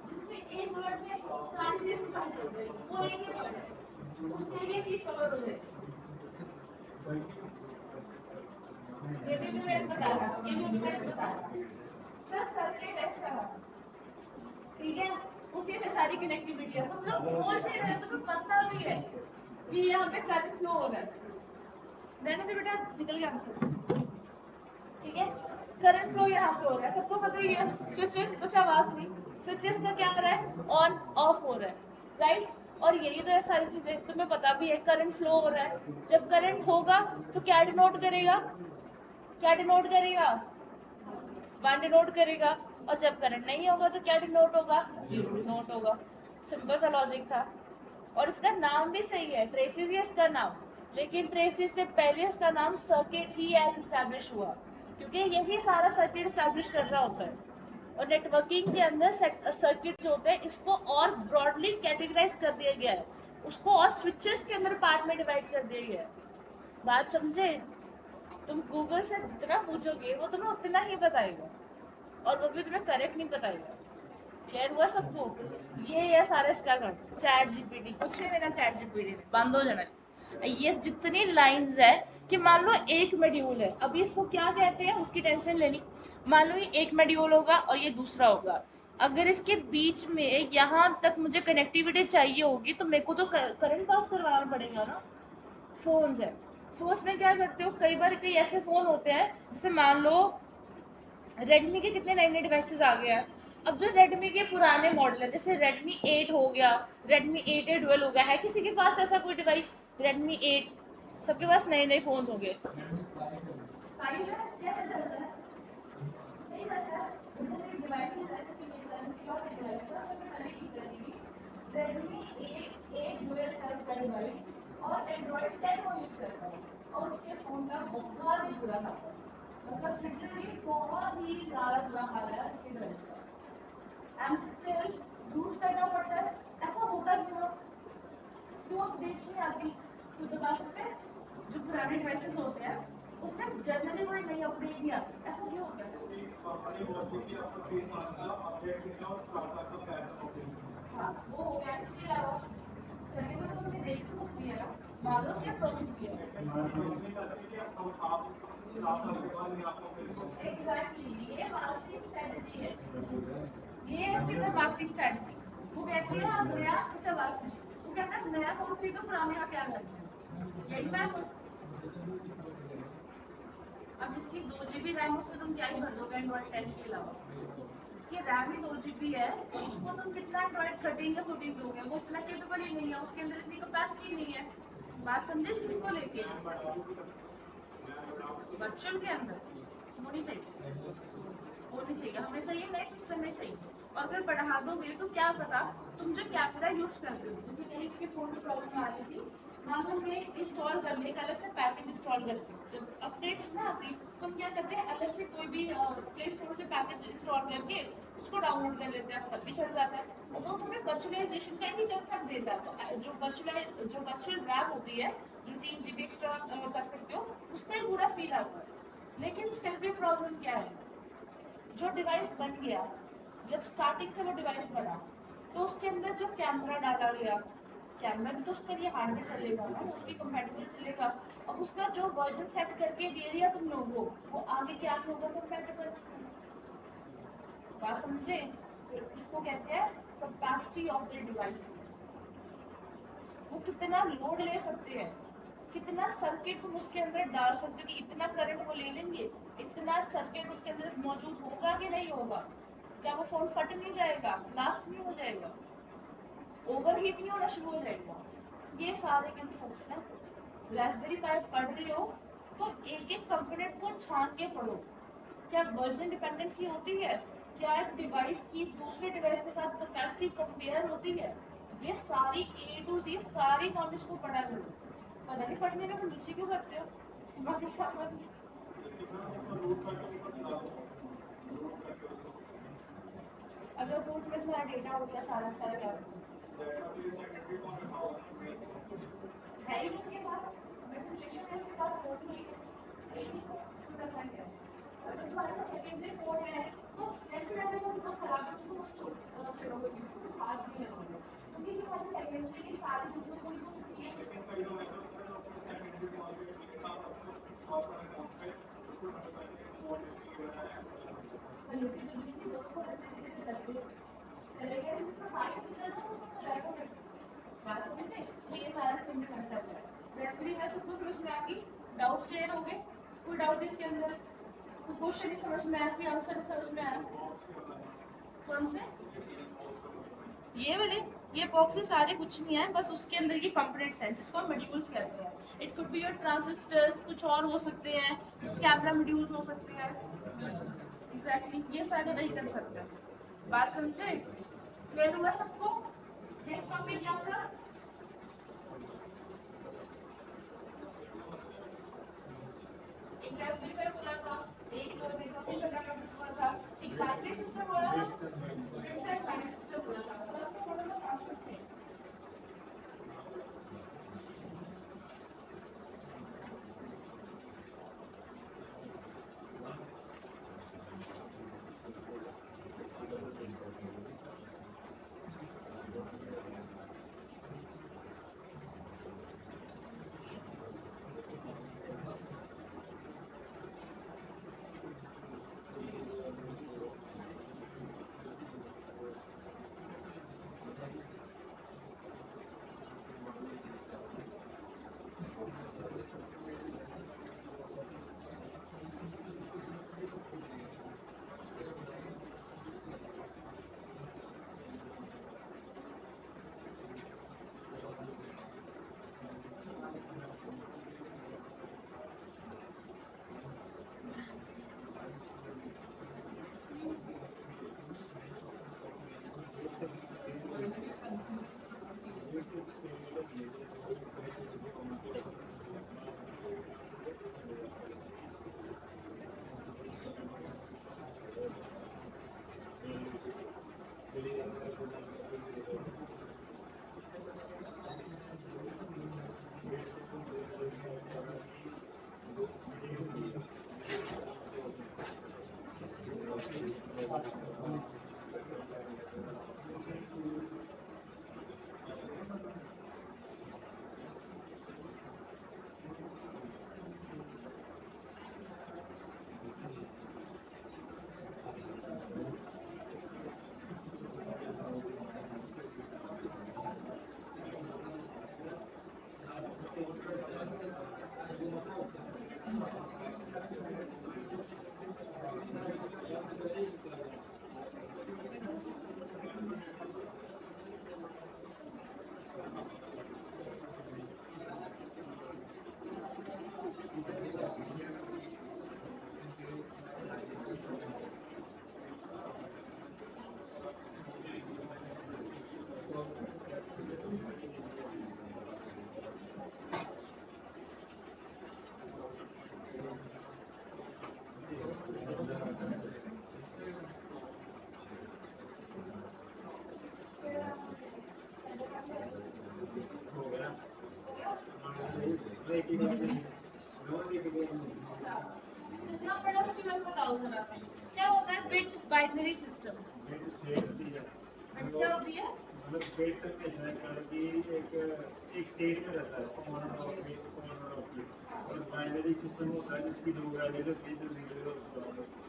जिसमें एक वर्ड में सारी चीज सिखाई जाती है, वो एक ही वर्ड है, उसके लिए चीज कवर हो जाएगी। ये भी मैंने बताया, ये भी मैंने बताया। सर सर्किट ऐसा है, ठीक है, उसी से सारी कनेक्टिविटी है। तुम लोग बोल भी रहे हो, तुम्हें पता भी है कि यहाँ पे करंट फ्लो हो रहा है। रहने दे बेटा, निकल गया आंसर, ठीक है। करंट फ्लो यहाँ पे हो रहा है, सबको पता ही है। स्विचेस, कुछ आवाज नहीं, स्विचेस का क्या हो रहा है, ऑन ऑफ हो रहा है, राइट। और यही तो है सारी चीजें, तुम्हें पता भी है करंट फ्लो हो रहा है। जब करंट होगा तो क्या डिनोट करेगा, क्या डिनोट करेगा, 1 डिनोट करेगा। और जब करंट नहीं होगा तो क्या डिनोट होगा, 0 डिनोट होगा। सिंपल सा लॉजिक था। और इसका नाम भी सही है, ट्रेसिस ही इसका नाम, लेकिन ट्रेसिस से पहले इसका नाम सर्किट ही एज एस्टैब्लिश हुआ, क्योंकि यही सारा सर्किट एस्टैब्लिश कर रहा होता है। और नेटवर्किंग के अंदर सर्किट जो होते हैं, इसको और ब्रॉडली कैटेगराइज कर दिया गया है, उसको और स्विचेस के अंदर पार्ट में डिवाइड कर दिया गया है। बात समझे? तुम गूगल से जितना पूछोगे वो तुम्हें उतना ही बताएगा, और वो भी तुम्हें करेक्ट नहीं बताएगा। क्लियर हुआ सबको? ये है सारा इसका काम। चैट जीपीटी कुछ नहीं देना, चैट जीपीटी बंद हो जाना। ये जितनी लाइंस है कि मान लो एक मॉड्यूल है, अभी इसको क्या कहते हैं उसकी टेंशन लेनी। मान लो ये एक मॉड्यूल होगा और ये दूसरा होगा, अगर इसके बीच में यहाँ तक मुझे कनेक्टिविटी चाहिए होगी तो मेरे को तो करंट पास करवाना पड़ेगा ना। फोन्स है, फोन्स में क्या करते हो, कई बार कई ऐसे फोन होते हैं, जैसे मान लो रेडमी के कितने नए नए डिवाइसेस आ गए हैं। अब जो रेडमी के पुराने मॉडल है, जैसे रेडमी 8 हो गया, रेडमी 8A डुअल हो गया, है किसी के पास ऐसा कोई डिवाइस? रेडमी 8, सबके पास नए नए फोन हो गए। फाइव है, कैसे चल रहा है? सही चल रहा है। जैसे डिवाइसेस ऐसे कि मेरे घर के पास एक डिवाइस है, उसमें कनेक्ट की करेंगी रेडमी 8A डुअल प्लस का डिवाइस, और एंड्रॉइड 10 को यूज करता है, और उसके फोन का बहुत ही बुरा हाल है, मतलब लिटरली बहुत ही ज्यादा बुरा हाल है उसके डिवाइस का। एंड स्टिल यूज करना पड़ता है। ऐसा होता क्यों, क्यों अपडेट्स नहीं आती? तो बता सकते हैं? जो पुराने डिवाइसेस होते हैं उसमें जनरली कोई नई अपडेट नहीं आती, ऐसा क्यों होता है? कंपनी बोलती है कि आपको 3 साल का अपडेट मिलेगा और 4 साल का पैसा ऑप्शन। हाँ, वो हो गया। इसके अलावा करने को तो तुमने देख तो सकती है ना, मान लो क्या प्रॉमिस किया है। कंपनी कहती है कि आप 4 साल के बाद ही आपको मिलेगा। एग्जैक्टली, ये मार्केटिंग स्ट्रेटजी है, ये है सीधा मार्केटिंग स्ट्रेटजी। वो कहती है आप नया कुछ आवाज नहीं, वो कहता है नया फोन खरीदो, पुराने का क्या करना है, यही बात। अब इसकी 2 GB रैम, उसमें तुम क्या ही भर दोगे एंड्रॉइड 10 के अलावा? इसकी रैम ही 2 GB है, उसको तुम कितना एंड्रॉइड 13 या 14 दोगे, वो इतना केपेबल ही नहीं है, उसके अंदर इतनी कैपेसिटी नहीं है। बात समझे इस चीज को लेके? वर्चुअल के अंदर होनी चाहिए, होनी चाहिए, हमें चाहिए नए सिस्टम में चाहिए। और अगर बढ़ा दोगे तो क्या पता, तुम जो कैमरा यूज करते हो, जैसे कहीं के फोन में प्रॉब्लम आ रही थी, मान लो हमें इंस्टॉल करने का अलग से पैकेज इंस्टॉल करते हो, जब अपडेट ना आती तो हम क्या करते हैं, अलग से कोई भी प्ले स्टोर से पैकेज इंस्टॉल करके उसको डाउनलोड कर लेते हैं, तब भी चल जाता है। और वो तुम्हें वर्चुअलाइजेशन का ही कंसेप्ट देता है। तो जो वर्चुअल रैम होती है, जो 3 GB एक्स्ट्रा कर सकते हो, उसका ही पूरा फील आता है। लेकिन फिर भी प्रॉब्लम क्या है, जो डिवाइस बन गया, जब स्टार्टिंग से वो डिवाइस बना, तो उसके अंदर जो कैमरा डाला गया, कैमरा भी तो उसके लिए हार्डवेयर चलेगा ना, उसकी कंपैटिबल चलेगा। अब उसका जो वर्जन सेट करके दे दिया तुम लोगों को, वो आगे क्या होगा कंपैटिबल। बात समझे? तो इसको कहते हैं कैपेसिटी ऑफ द डिवाइसेस। वो कितना लोड ले सकते हैं, कितना सर्किट तुम उसके अंदर डाल सकते हो कि इतना करंट वो ले लेंगे, इतना सर्किट उसके अंदर मौजूद होगा कि नहीं होगा, क्या वो फोन फट नहीं जाएगा, ब्लास्ट नहीं हो जाएगा, ओवरहीट नहीं होना शुरू हो जाएगा। ये सारे कंसेप्ट्स हैं। रास्पबेरी पाई पढ़ रही हो तो एक एक कंपोनेंट को छान के पढ़ो। क्या वर्जन डिपेंडेंसी होती है, क्या एक डिवाइस की दूसरे डिवाइस के साथ कैपेसिटी कंपेयर होती है, ये सारी ए टू सी सारी नॉलेज को पढ़ा करो। पता नहीं पढ़ने में कंजूसी क्यों करते हो, तुम्हारे क्या मतलब। अगर रूट में तुम्हारा डेटा हो गया सारा सारा क्या है ही उसके पास, मैसेज है उसके पास, वो भी है ही, तो करना क्या है। अगर तुम्हारे पास सेकेंडरी फोन है तो चेक करने में बहुत खराब है, उसको छोड़ोगे, उसको हाथ भी लगाओगे, क्योंकि तुम्हारी सेकेंडरी की सारी चीजों को तो ये लेके जो भी वो तो अच्छे तरीके से चलते चलेगा, जिसका साइड निकल रहा है उसको चलाएगा कैसे। बात समझे? तो ये सारा सिंपल कंसेप्ट है। रेसिपी मैं सबको समझ में आ गई, डाउट्स क्लियर हो गए, कोई डाउट इसके अंदर, कोई क्वेश्चन नहीं समझ में आया, कोई आंसर नहीं समझ में आया। कौन से ये वाले, ये बॉक्सेस सारे कुछ नहीं है, बस उसके अंदर ये कंपोनेंट्स हैं जिसको हम मॉड्यूल्स कहते हैं। It could be your transistors, कुछ और हो सकते हैं, कैमरा मॉड्यूल्स हो सकते हैं। एग्जैक्टली ये सारे वही कर सकते हैं। बात समझे? क्लियर हुआ सबको? नेक्स्ट टॉपिक क्या था? एक रेस्पिरेटर बोला था, एक नेटवर्किंग का डाटा बोला था, एक बैटरी सिस्टम बोला था, फिर बैटरी सिस्टम बोला था, बस तो थोड़ा बहुत कॉन्सेप्ट है। प्रोग्रामिंग। क्या होता है bit binary system? Bit state होती है, बिट्स क्या होती है? मतलब बिट हमेशा कि एक स्टेट में रहता है, ऑन और ऑफ में, ऑन और ऑफ में। और बाइनरी सिस्टम होता है जिसकी दो वैल्यूज होती है, जो जीरो और वन होती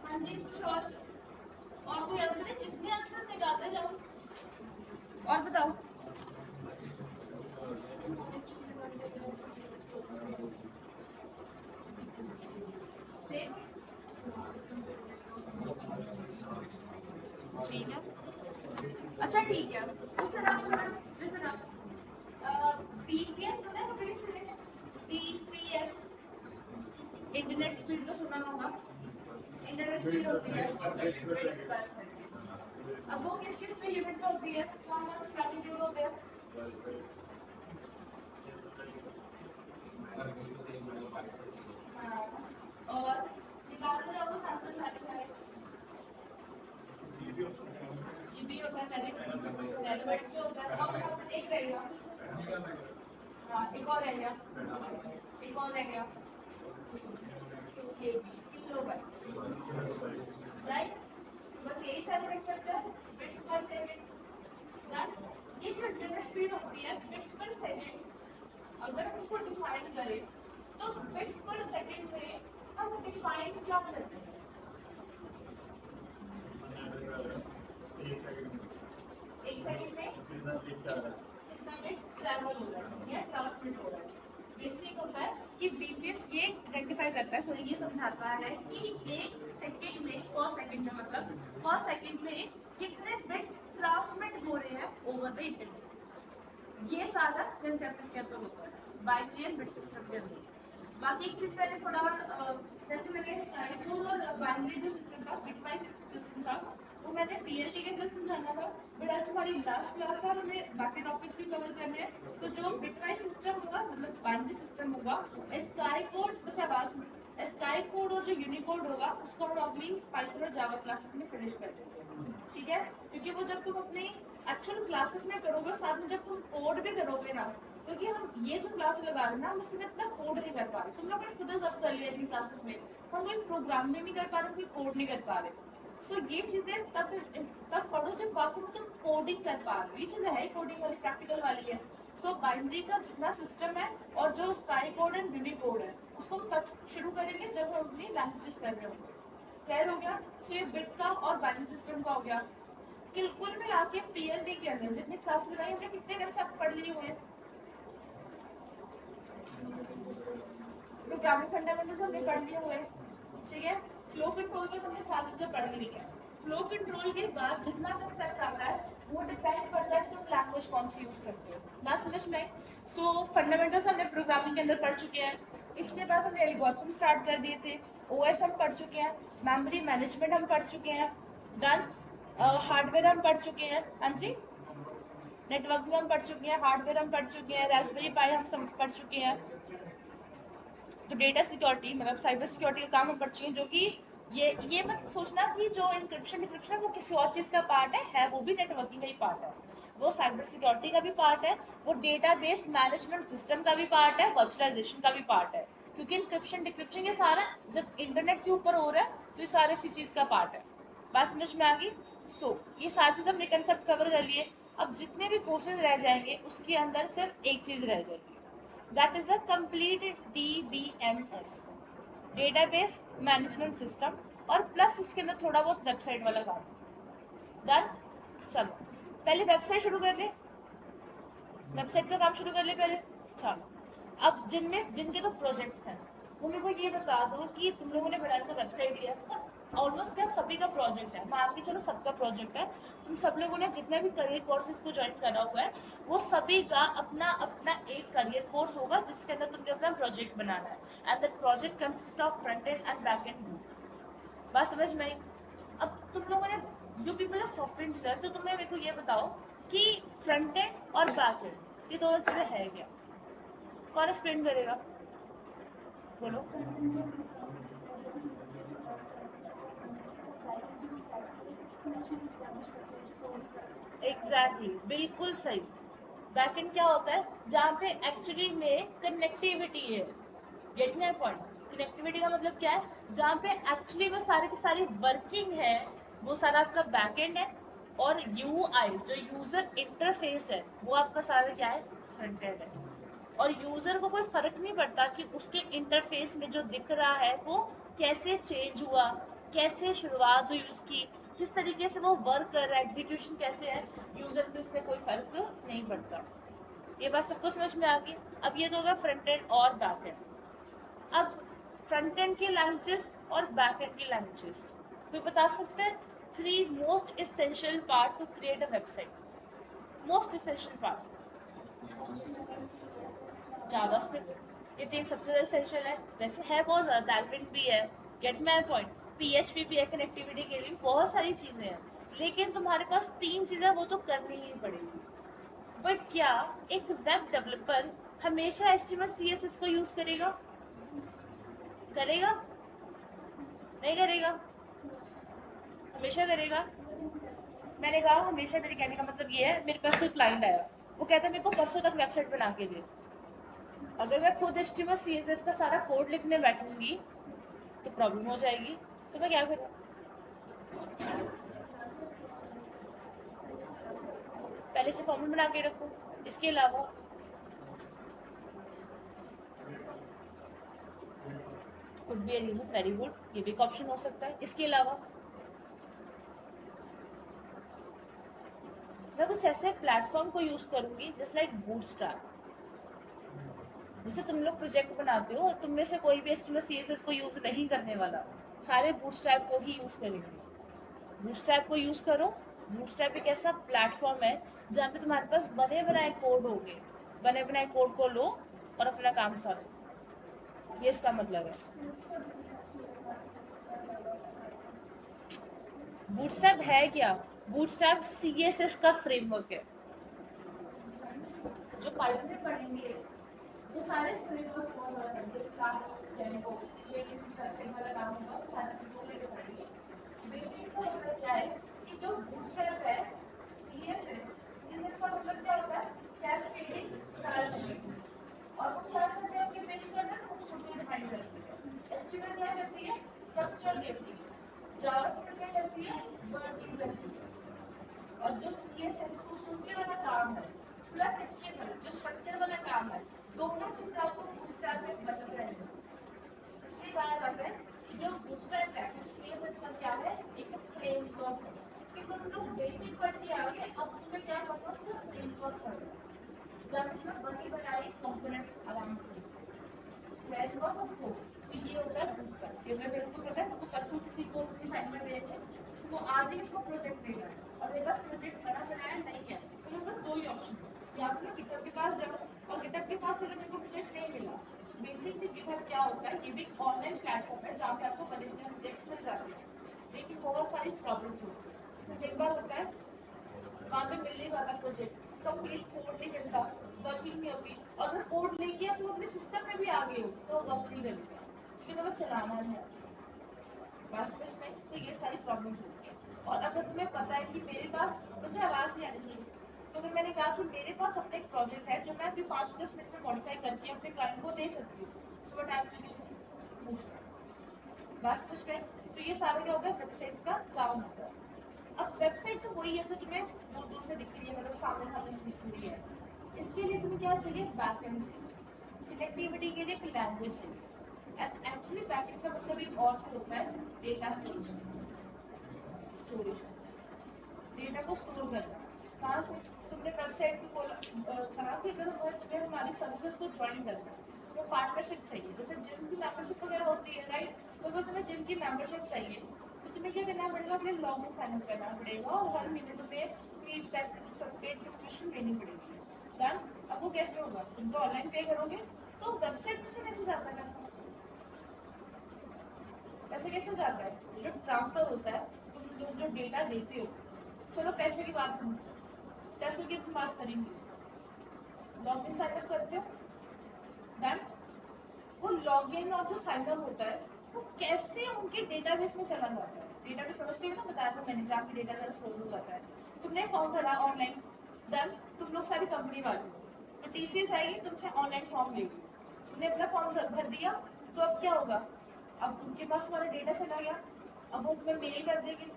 हाँ जी, कुछ और कोई आंसर है? जितने आंसर निकालते जाओ। और बताओ। ठीक है, अच्छा ठीक है। Listen up students, listen up. BPS सुना है कभी? सुने? बीपीएस, इंटरनेट स्पीड तो सुना होगा। इंटरनेट स्पीड होती है बिट्स पर सेकंड। अब वो किस किस में यूनिट में होती है? कौन कौन से मैग्नीट्यूड होते हैं? हाँ, और निकालते जाओ सैंपल सारे सारे। जीबी होता है पहले, टेराबाइट्स में होता है, और एक रहेगा। हाँ, एक और रह गया, एक और रह गया, किलोबाइट, राइट? बस यही सारे लिख सकते हैं, बिट्स पर सेकंड। राइट? ये जो इंटरनेट स्पीड होती है बिट्स पर सेकंड, अगर हम इसको डिफाइन करें तो बिट्स पर सेकंड में हम डिफाइन क्या करते हैं? एक सेकंड में कितना बिट जा रहा है। कितना बिट ट्रैवल हो रहा है या ट्रांसमिट हो रहा है। बेसिक होता है कि बीपीएस ये आइडेंटिफाई करता है, सॉरी ये समझाता है कि एक सेकंड में, पर सेकंड में मतलब पर सेकंड में कितने बिट ट्रांसमिट हो रहे हैं ओवर द इंटरनेट। ये सारा कंसेप्ट इसके अंदर होता है बाइनरी एंड बिट सिस्टम के अंदर। बाकी एक चीज मैंने थोड़ा जैसे मैंने स्काईकोड और बाइनरी जो सिस्टम था, बिटवाइज सिस्टम था, वो मैंने पीएलटी के अंदर समझाना था। बट आज हमारी लास्ट क्लास है और हमें बाकी टॉपिक्स भी कवर करने हैं, तो जो बिटवाइज सिस्टम होगा मतलब बाइनरी सिस्टम होगा, स्काईकोड बच्चा आवाज में, स्काईकोड और जो यूनिकोड होगा उसको हम अगली पाइथन और जावा क्लासेस में फिनिश कर देंगे। ठीक है, क्योंकि वो जब तुम अपनी एक्चुअल क्लासेस में करोगे, साथ में जब तुम कोड भी करोगे ना, क्योंकि हम ये जो क्लास लगा रहे हैं ना, हम इसमें इतना कोड नहीं कर पा रहे। तुम लोगों ने खुद ऑब्जर्व कर लिया अपनी क्लासेस में, हम कोई प्रोग्राम भी नहीं कर पा रहे, कोई कोड नहीं कर पा रहे। सो ये चीजें तब पढ़ो जब वाकई में तुम कोडिंग कर पा रहे हो। ये चीजें है कोडिंग वाली, प्रैक्टिकल वाली है। सो बाइनरी का जितना सिस्टम है और जो स्काई कोड एंड यूनिकोड है, उसको हम तब शुरू करेंगे जब हम अपनी लैंग्वेजेस कर रहे होंगे। क्लियर हो गया? सो ये बिट का और बाइनरी सिस्टम का हो गया। कुल मिला के पीएलडी के अंदर जितनी क्लास लगाई हमने, कितने कंसेप्ट पढ़ लिए हुए? प्रोग्रामिंग फंडामेंटल्स हमने पढ़ लिए हुए, ठीक है। फ्लो कंट्रोल के हमने सारी चीजें पढ़ ली है। फ्लो कंट्रोल के बाद जितना कंसेप्ट आता है वो डिपेंड करता है कि तुम लैंग्वेज कौन सी यूज करते हो। बात समझ में? सो फंडामेंटल्स हमने प्रोग्रामिंग के अंदर पढ़ चुके हैं। इसके बाद हमने एल्गोरिथम स्टार्ट कर दिए थे, ओएस हम पढ़ चुके हैं, मेमोरी मैनेजमेंट हम पढ़ चुके हैं, डन। हार्डवेयर हम पढ़ चुके हैं, हाँ जी। नेटवर्किंग हम पढ़ चुके हैं, हार्डवेयर हम पढ़ चुके हैं, रास्पबेरी पाई हम सब पढ़ चुके हैं। तो डेटा सिक्योरिटी मतलब साइबर सिक्योरिटी का काम हम पढ़ चुके हैं, जो कि ये मत सोचना कि जो इंक्रिप्शन डिक्रिप्शन है वो किसी और चीज़ का पार्ट है वो भी नेटवर्किंग का ही पार्ट है। वो साइबर सिक्योरिटी का भी पार्ट है, वो डेटाबेस मैनेजमेंट सिस्टम का भी पार्ट है, वर्चुअलाइजेशन का भी पार्ट है। क्योंकि इंक्रिप्शन डिक्रिप्शन ये सारा जब इंटरनेट के ऊपर हो रहा है तो ये सारे इसी चीज़ का पार्ट है। बात समझ में आ गई? ये सारी चीज़ हमने कंसेप्ट कवर कर लिए। अब जितने भी कोर्सेज रह जाएंगे उसके अंदर सिर्फ एक चीज़ रह जाएगी, that is a complete DBMS, database management system, और प्लस इसके अंदर थोड़ा बहुत वेबसाइट वाला काम। डन। चलो पहले वेबसाइट शुरू कर ले, वेबसाइट का काम शुरू कर ले पहले। चलो अब जिनके तो प्रोजेक्ट्स हैं वो मेरे को ये बता दो कि तुम लोगों ने बनाया था वेबसाइट दिया, ऑलमोस्ट क्या सभी का प्रोजेक्ट है, मान के चलो सबका प्रोजेक्ट है। तुम सब लोगों ने जितने भी करियर कोर्सेज को ज्वाइन करा हुआ है वो सभी का अपना अपना एक करियर कोर्स होगा जिसके अंदर तुमने अपना प्रोजेक्ट बनाना है, and that project consist of front end back and both. बात समझ में आई? अब तुम लोगों ने जो पीपल है सॉफ्टवेयर इंजीनियर, तो तुम्हें मेरे को ये बताओ कि फ्रंट एंड और बैक एंड ये दोनों चीजें है क्या? कौन एक्सप्लेन करेगा? बोलो। एग्जैक्टली बिल्कुल सही। बैकएंड क्या होता है? जहाँ पे एक्चुअली में कनेक्टिविटी है। Gate my point? कनेक्टिविटी का मतलब क्या है? जहाँ पे एक्चुअली में सारी की सारी वर्किंग है, वो सारा आपका बैकएंड है। और यूआई जो यूजर इंटरफेस है, वो आपका सारा क्या है? फ्रंट एंड है। और यूजर को कोई फर्क नहीं पड़ता कि उसके इंटरफेस में जो दिख रहा है वो कैसे चेंज हुआ, कैसे शुरुआत हुई उसकी, किस तरीके से वो वर्क कर रहा है, एग्जीक्यूशन कैसे है, यूजर को उससे कोई फर्क नहीं पड़ता। ये बात सबको समझ में आ गई। अब ये तो होगा फ्रंट एंड और बैक एंड। अब फ्रंट एंड की लैंग्वेजेस और बैक एंड की लैंग्वेजेस कोई बता सकते हैं? Three most essential part two create a website. Most essential part. JavaScript, ये तीन सबसे ज्यादा एसेंशियल है। वैसे है बहुत ज्यादा, डाल्विन भी है, गेट माय पॉइंट, पीएचपी भी है, कनेक्टिविटी के लिए बहुत सारी चीजें हैं। लेकिन तुम्हारे पास तीन चीजें वो तो करनी ही पड़ेगी। बट क्या एक वेब डेवलपर हमेशा एचटीएमएल सीएसएस को यूज करेगा? करेगा? नहीं करेगा? हमेशा करेगा? मैंने कहा हमेशा, मेरे कहने का मतलब ये है, मेरे पास कोई क्लाइंट आया, वो कहता है मेरे को परसों तक वेबसाइट बना के दे। अगर मैं खुद एचटीएमएल सीएसएस का सारा कोड लिखने बैठूंगी तो प्रॉब्लम हो जाएगी। तो मैं क्या करूँ? पहले से फॉर्मूला बना के रखूँ। इसके अलावा could be a reason, very good, ये भी एक ऑप्शन हो सकता है। इसके अलावा मैं कुछ ऐसे प्लेटफॉर्म को यूज करूंगी जैसे लाइक बूटस्ट्रैप। जैसे तुम लोग प्रोजेक्ट बनाते हो, तुम में से कोई भी एचटीएमएल सीएसएस को यूज नहीं करने वाला, सारे बूटस्ट्रैप को ही यूज करेंगे। बूटस्ट्रैप को यूज करो। बूटस्ट्रैप एक ऐसा प्लेटफॉर्म है जहाँ पे तुम्हारे पास बने बनाए कोड होंगे। बने बनाए कोड को लो और अपना काम सारो। ये इसका मतलब है। बूटस्ट्रैप है क्या? बूटस्ट्रैप सीएसएस का फ्रेमवर्क है। जो पाइथन में पढ़ेंगे वो सारे फ्रेमवर्क बहुत ज्यादा पढ़ेंगे, फ्लास्क, जेंगो, ये वेबसाइट वाला काम होगा, वो सारी चीजों को लेकर पढ़ेंगे। बेसिक्स का मतलब क्या है कि जो बूटस्ट्रैप है, सीएसएस, सीएसएस का मतलब क्या होता है? Cascading style sheet. और वो क्या करते हैं कि पेज के अंदर खूबसूरती डिफाइन करती है। एचटीएमएल क्या करती है? स्ट्रक्चर देती है। जावास्क्रिप्ट क्या करती है? वर्किंग करती है। और जो सीएसएस खूबसूरती वाला काम है प्लस एचटीएमएल जो स्ट्रक्चर वाला काम है, दोनों चीज आपको बूटस्ट्रैप में बदल रहे हैं। इसलिए कहा जाता है कि जो बूटस्ट्रैप है, सीएसएस का क्या है? एक फ्रेमवर्क है। कि तुम लोग बेसिक पढ़ के आ गए, अब तुम्हें क्या करना है? उसका फ्रेमवर्क पढ़ना है, जहाँ तुम्हें बनी बनाई कंपोनेंट्स आराम से फ्रेमवर्क हमको। तो ये होता है बूटस्ट्रैप। ये अगर मेरे को पता है, तो परसों किसी को असाइनमेंट देंगे, किसी को आज ही इसको प्रोजेक्ट देना है और मेरे पास प्रोजेक्ट बना बनाया नहीं है, तो मेरे पास दो ही ऑप्शन है। या तो मैं गिटहब के पास जाऊँ, और गिटहब के पास अगर मेरे को प्रोजेक्ट नहीं मिला, बेसिकली गिटहब क्या होता है? ये भी एक ऑनलाइन प्लेटफॉर्म है जहाँ पे आपको बने बनाए प्रोजेक्ट्स मिल जाते हैं, लेकिन बहुत सारी प्रॉब्लम्स होती है। तो एक बार होता है वहाँ पे मिल नहीं पाता प्रोजेक्ट, कंप्लीट कोड नहीं मिलता, वर्किंग नहीं होती। और अगर कोड लेके तुम अपने सिस्टम में भी आ गए हो तो वर्क नहीं करेगा, क्योंकि तुम्हें चलाना नहीं आता। बात समझ में? तो ये सारी प्रॉब्लम्स होती है। और अगर तुम्हें पता है कि मेरे पास, मुझे आवाज नहीं आनी चाहिए, तो अगर मैंने कहा कि मेरे पास अपना एक प्रोजेक्ट है जो मैं अभी 5-10 मिनट में मॉडिफाई करके अपने क्लाइंट को दे सकती हूँ, so what I will use. बात समझ में? तो ये सारा क्या होता है? वेबसाइट का काम होता है। अब वेबसाइट तो वही है जो तुम्हें दूर दूर से दिख रही है, मतलब सामने सामने से दिख रही है। इसके लिए तुम्हें क्या चाहिए? बैकएंड चाहिए। कनेक्टिविटी के लिए एक लैंग्वेज चाहिए। एंड एक्चुअली बैकएंड का मतलब एक और भी होता है, डेटा स्टोरेज। स्टोरेज डेटा को स्टोर करना। कहाँ से? तुमने वेबसाइट को कहा कि अगर तुम्हें हमारी सर्विसेज को ज्वाइन करना है, तुम्हें पार्टनरशिप चाहिए, जैसे जिम की मेंबरशिप वगैरह होती है, राइट? तो अगर तुम्हें जिम की मेंबरशिप चाहिए तो तुम्हें क्या करना पड़ेगा? अपने लॉग इन साइन अप करना पड़ेगा और हर महीने तुम्हें पेड पैसे पेड सब्सक्रिप्शन देनी पड़ेगी। डन। अब वो कैसे होगा? तुम तो ऑनलाइन पे करोगे, तो वेबसाइट से कैसे जाता है पैसा? पैसे कैसे जाता है? जो ट्रांसफर होता है, तुम लोग जो डेटा देते हो, चलो पैसे की बात नहीं, पैसों की हम बात करेंगे। लॉग इन साइन अप करते हो, डन। वो वो लॉगिन और जो साइन अप होता है वो कैसे उनके डेटाबेस में चला जाता है। डेटाबेस समझते हो ना, बताया था मैंने, जहाँ पे डेटा जरा स्टोर हो जाता है। तुमने फॉर्म भरा ऑनलाइन, देन तुम लोग सारी कंपनी वाले हो, तो टीसीएस आएगी तुमसे ऑनलाइन फॉर्म लेगी, तुमने अपना फॉर्म भर दिया, तो अब क्या होगा, अब उनके पास तुम्हारा डेटा चला गया, अब वो तुम्हें मेल कर देगी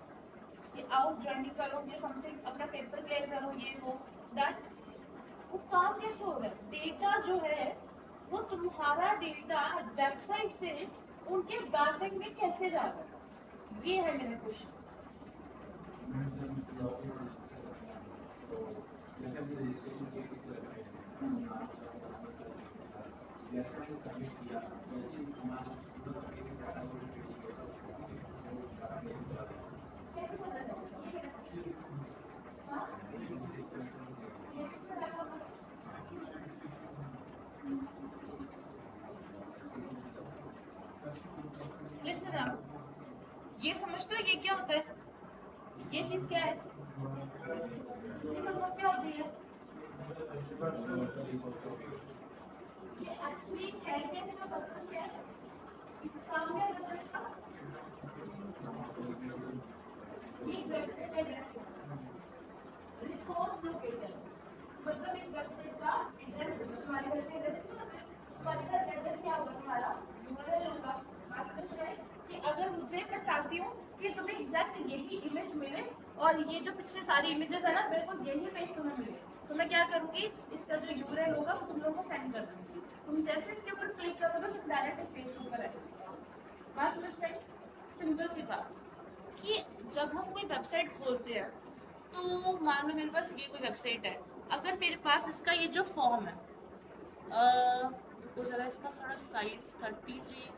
कि आओ ज्वाइनिंग करो, ये समथिंग अपना पेपर क्लियर करो, ये वो दैट। वो काम कैसे हो रहा है, डेटा जो है वो तुम्हारा डेटा वेबसाइट से उनके बैकएंड में कैसे जा रहा है, ये है मेरा क्वेश्चन। कैसे चला जाएगा ये मेरा क्वेश्चन। हाँ, नेक्स्ट में डाला होगा। लिसन आप, ये समझते हो ये क्या होता है, ये चीज क्या है, इसकी मतलब क्या होती है, ये एक्चुअली है क्या, इसका पर्पस क्या है, काम क्या करता है इसका, ये वेबसाइट एड्रेस है, रिसोर्स लोकेटर, मतलब एक वेबसाइट का एड्रेस होगा, तुम्हारे घर का एड्रेस नहीं होता है, तुम्हारे घर का एड्रेस क्या होगा, तुम्हारा यूआरएल होगा। बात समझ रहे हैं कि अगर मुझे, मैं चाहती हूँ कि तुम्हें एग्जैक्ट यही इमेज मिले और ये जो पिछले सारी इमेजेस है ना, मेरे को यही पेज तुम्हें मिले, तो मैं क्या करूँगी, इसका जो यूआरएल होगा वो तुम लोगों को सेंड कर दूँगी, तुम जैसे इसके ऊपर क्लिक करोगे तो डायरेक्ट इस पेज के ऊपर आएगा। बात समझ में आई, सिंपल सी बात कि जब हम कोई वेबसाइट खोलते हैं, तो मान लो मेरे पास ये कोई वेबसाइट है, अगर मेरे पास इसका ये जो फॉर्म है, रुको जरा, इसका थोड़ा साइज 33,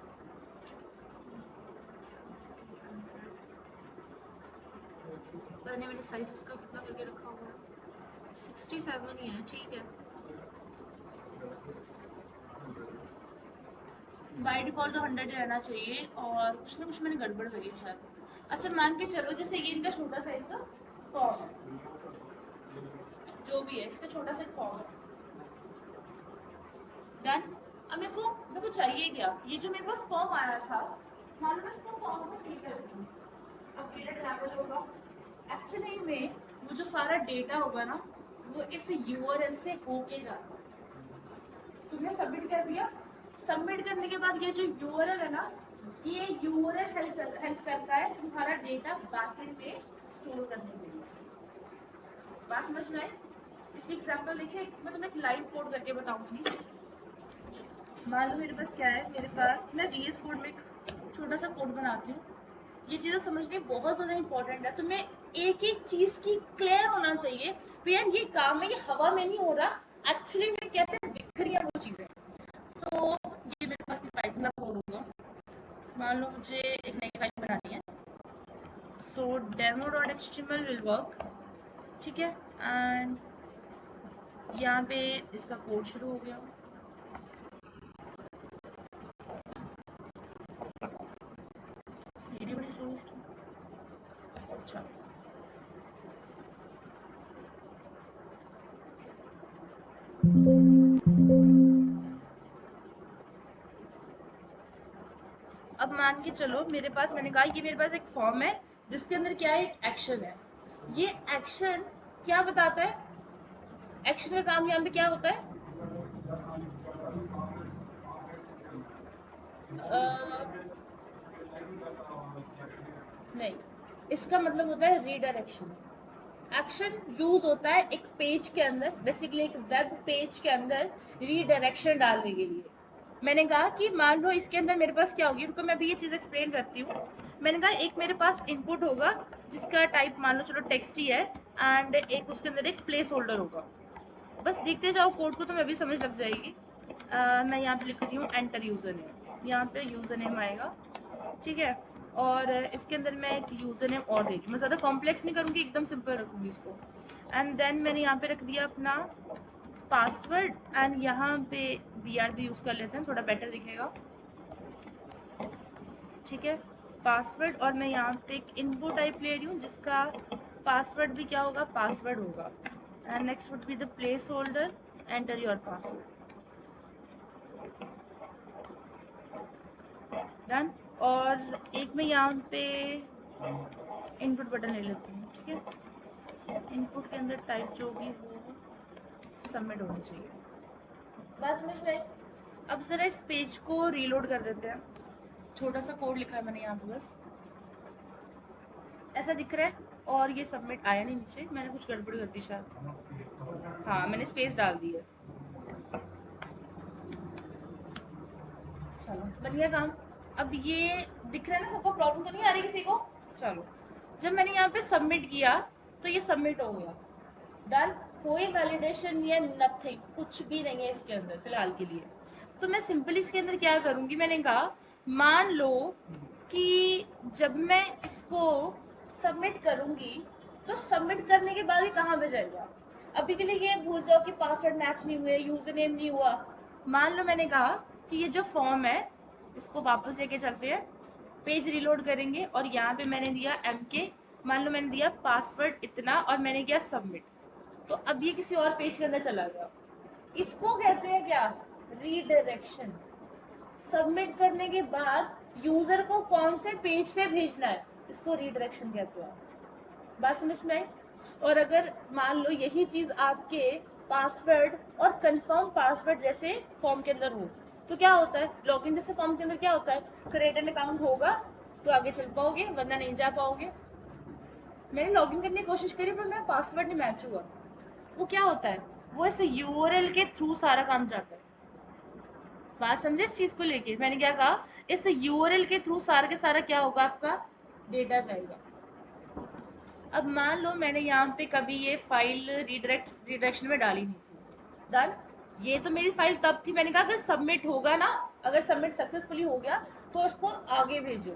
मैंने साइज इसका कितना करके रखा हुआ है, 67 ही है, ठीक है। बाय डिफॉल्ट तो 100 ही रहना चाहिए, और कुछ ना कुछ मैंने गड़बड़ करी है शायद। अच्छा मान के चलो, जैसे ये इनका छोटा सा इनका फॉर्म है, जो भी है इसका छोटा सा फॉर्म है, डन। अब मेरे को चाहिए क्या, ये जो मेरे पास फॉर्म आया था, मान लो मैं इसको फॉर्म को फिल कर दूँ, अब डेटा ट्रैवल होगा, एक्चुअली में वो जो सारा डेटा होगा ना, वो इस यूआरएल से होके जाता है, तुमने सबमिट कर दिया, सबमिट करने के बाद ये जो यूआरएल है ना, ये यूआरएल हेल्प करता है तुम्हारा डेटा बैकएंड में स्टोर करने के लिए। बात समझ में आई, इसी एग्जांपल देखिए, मैं तुम्हें एक लाइन कोड करके बताऊंगी। मान लो मेरे पास क्या है, मेरे पास, मैं VS कोड में एक छोटा सा कोड बनाती हूँ, ये चीज़ें समझनी बहुत ज़्यादा इंपॉर्टेंट है, तुम्हें एक एक चीज़ की क्लियर होना चाहिए यार, ये काम है, ये हवा में नहीं हो रहा, एक्चुअली में कैसे दिख रही है वो चीज़ें। तो ये मेरे पास पाइथन का कोड होगा, मान लो मुझे एक नई फाइल बनानी है, सो demo.html विल वर्क, ठीक है, एंड यहाँ पे इसका कोड शुरू हो गया। बड़ी स्लो इसकी, अच्छा अब मान के चलो मेरे पास, मैंने कहा कि मेरे पास एक फॉर्म है जिसके अंदर क्या है, एक एक्शन है, ये एक्शन क्या बताता है, एक्शन का काम यहाँ पे क्या होता है, नहीं, इसका मतलब होता है रीडायरेक्शन। एक्शन यूज होता है एक पेज के अंदर, बेसिकली एक वेब पेज के अंदर रीडायरेक्शन डालने के लिए। मैंने कहा कि मान लो इसके अंदर मेरे पास क्या होगी, रुको मैं भी ये चीज़ एक्सप्लेन करती हूँ। मैंने कहा एक मेरे पास इनपुट होगा जिसका टाइप मान लो चलो टेक्स्ट ही है, एंड एक उसके अंदर एक प्लेस होल्डर होगा। बस देखते जाओ कोड को, तो मैं भी समझ लग जाएगी। मैं यहाँ पे लिख रही हूँ एंटर यूज़र नेम, यहाँ पे यूज़र नेम आएगा, ठीक है, और इसके अंदर मैं एक यूज़र नेम और दे रही हूँ, मैं ज़्यादा कॉम्प्लेक्स नहीं करूँगी, एकदम सिंपल रखूँगी इसको। एंड देन मैंने यहाँ पे रख दिया अपना पासवर्ड, एंड यहाँ पे BRB यूज़ कर लेते हैं, थोड़ा बेटर दिखेगा, ठीक है, पासवर्ड, और मैं यहाँ पे एक इनपुट टाइप ले रही हूँ जिसका पासवर्ड भी क्या होगा, पासवर्ड होगा, and next would be the place holder, enter your password. Done. और एक मैं यहाँ पे इनपुट बटन ले लेती हूँ, ठीक है। इनपुट के अंदर टाइप जो होगी वो सबमिट होनी चाहिए। बस समझ में आई? अब जरा इस पेज को रीलोड कर देते हैं। छोटा सा कोड लिखा है मैंने यहाँ पे, बस ऐसा दिख रहा है। और ये सबमिट आया नहीं नीचे, मैंने कुछ गड़बड़ कर दी शायद। हाँ, मैंने स्पेस डाल दी है। चलो बन गया काम। अब ये दिख रहा है ना सबको, प्रॉब्लम तो नहीं आ रही किसी को? चलो, जब मैंने यहाँ पे सबमिट किया तो ये सबमिट हो गया। डन। कोई वैलिडेशन या नथिंग, कुछ भी नहीं है इसके अंदर फिलहाल के लिए। तो मैं सिंपली इसके अंदर क्या करूंगी, मैंने कहा मान लो कि जब मैं इसको सबमिट करूंगी तो सबमिट करने के बाद ही कहाँ पे जाएगा। अभी के लिए ये भूल जाओ कि पासवर्ड मैच नहीं हुए, यूजर नेम नहीं हुआ। मान लो मैंने कहा कि ये जो फॉर्म है इसको वापस लेके चलते हैं, पेज रिलोड करेंगे और यहाँ पे मैंने दिया MK, मान लो मैंने दिया पासवर्ड इतना और मैंने किया सबमिट। तो अब ये किसी और पेज के अंदर चला गया। इसको कहते हैं क्या? रीडायरेक्शन। सबमिट करने के बाद यूजर को कौन से पेज पे भेजना है, इसको रीडायरेक्शन कहते हैं। बात समझ में आई? और अगर मान लो यही चीज आपके पासवर्ड और कंफर्म पासवर्ड जैसे फॉर्म के अंदर हो तो क्या होता है? लॉगिन जैसे फॉर्म के अंदर क्या होता है? क्रिएट एन अकाउंट होगा तो आगे चल पाओगे, वरना नहीं जा पाओगे। मैंने लॉगिन करने की कोशिश करी पर मेरा पासवर्ड नहीं मैच हुआ। वो क्या होता है? वो इस URL के थ्रू सारा काम जाता है। बात समझे इस चीज को लेके? मैंने क्या कहा, इस URL के थ्रू सारा के सारा क्या होगा, आपका डेटा जाएगा। अब मान लो मैंने यहाँ पे कभी ये फाइल रिडायरेक्शन में डाली नहीं थी, डन। ये तो मेरी फाइल तब थी, मैंने कहा अगर सबमिट होगा ना, अगर सबमिट सक्सेसफुली हो गया तो उसको आगे भेजो।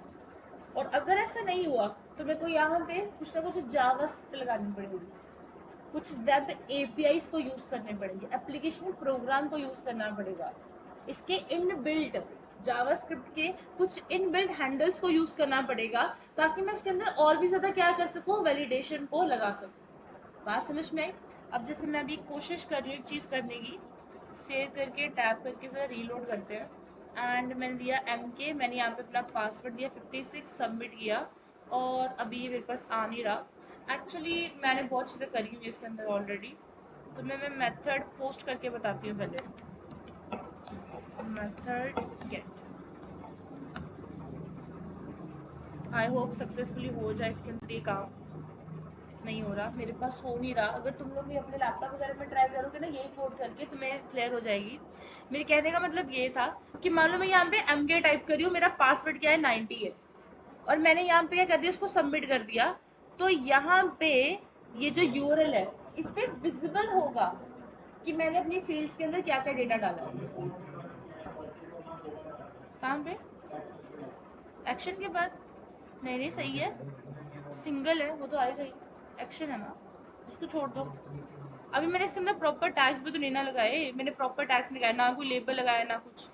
और अगर ऐसा नहीं हुआ तो मेरे को यहाँ पे कुछ ना कुछ जावास्क्रिप्ट लगानी पड़ेगी, कुछ वेब APIs को यूज करने पड़ेंगे, एप्लीकेशन प्रोग्राम को यूज करना पड़ेगा, इसके इनबिल्ट जावास्क्रिप्ट के कुछ इनबिल्ट हैंडल्स को यूज करना पड़ेगा ताकि मैं इसके अंदर और भी ज्यादा क्या कर सकूं, वैलिडेशन को लगा सकूं। बात समझ में आई? अब जैसे मैं अभी कोशिश कर रही हूँ एक चीज करने की, सेव करके टैप करके जरा रीलोड करते हैं। एंड मैंने दिया MK, मैंने यहाँ पे अपना पासवर्ड दिया 56, सबमिट किया और अभी ये मेरे पास आ नहीं रहा। एक्चुअली मैंने बहुत चीज़ें करी हुई इसके अंदर ऑलरेडी, तो मैं मेथड पोस्ट करके बताती हूँ पहले। Method gate, I hope successfully हो जाए इसके अंदर ये काम। नहीं हो रहा, मेरे पास हो नहीं रहा। अगर तुम लोग भी अपने लैपटॉप वगैरह में ट्राई करोगे ना यही कोड करके, तुम्हें क्लियर हो जाएगी। मेरे कहने का मतलब ये था कि मान लो मैं यहाँ पे MK टाइप करी हूँ, मेरा पासवर्ड क्या है 90 है, और मैंने यहाँ पे क्या कर दिया, उसको सबमिट कर दिया। तो यहाँ पे ये जो URL है इस पे विजिबल होगा कि मैंने अपनी फील्ड्स के अंदर क्या क्या डेटा डाला है। कहाँ पे? एक्शन के बाद? नहीं नहीं, सही है, सिंगल है वो तो आएगा ही। एक्शन है ना, उसको छोड़ दो। अभी मैंने इसके अंदर प्रॉपर टैग्स भी तो नहीं ना लगाए, मैंने प्रॉपर टैग्स लगाया ना, कोई लेबल लगाया ना कुछ।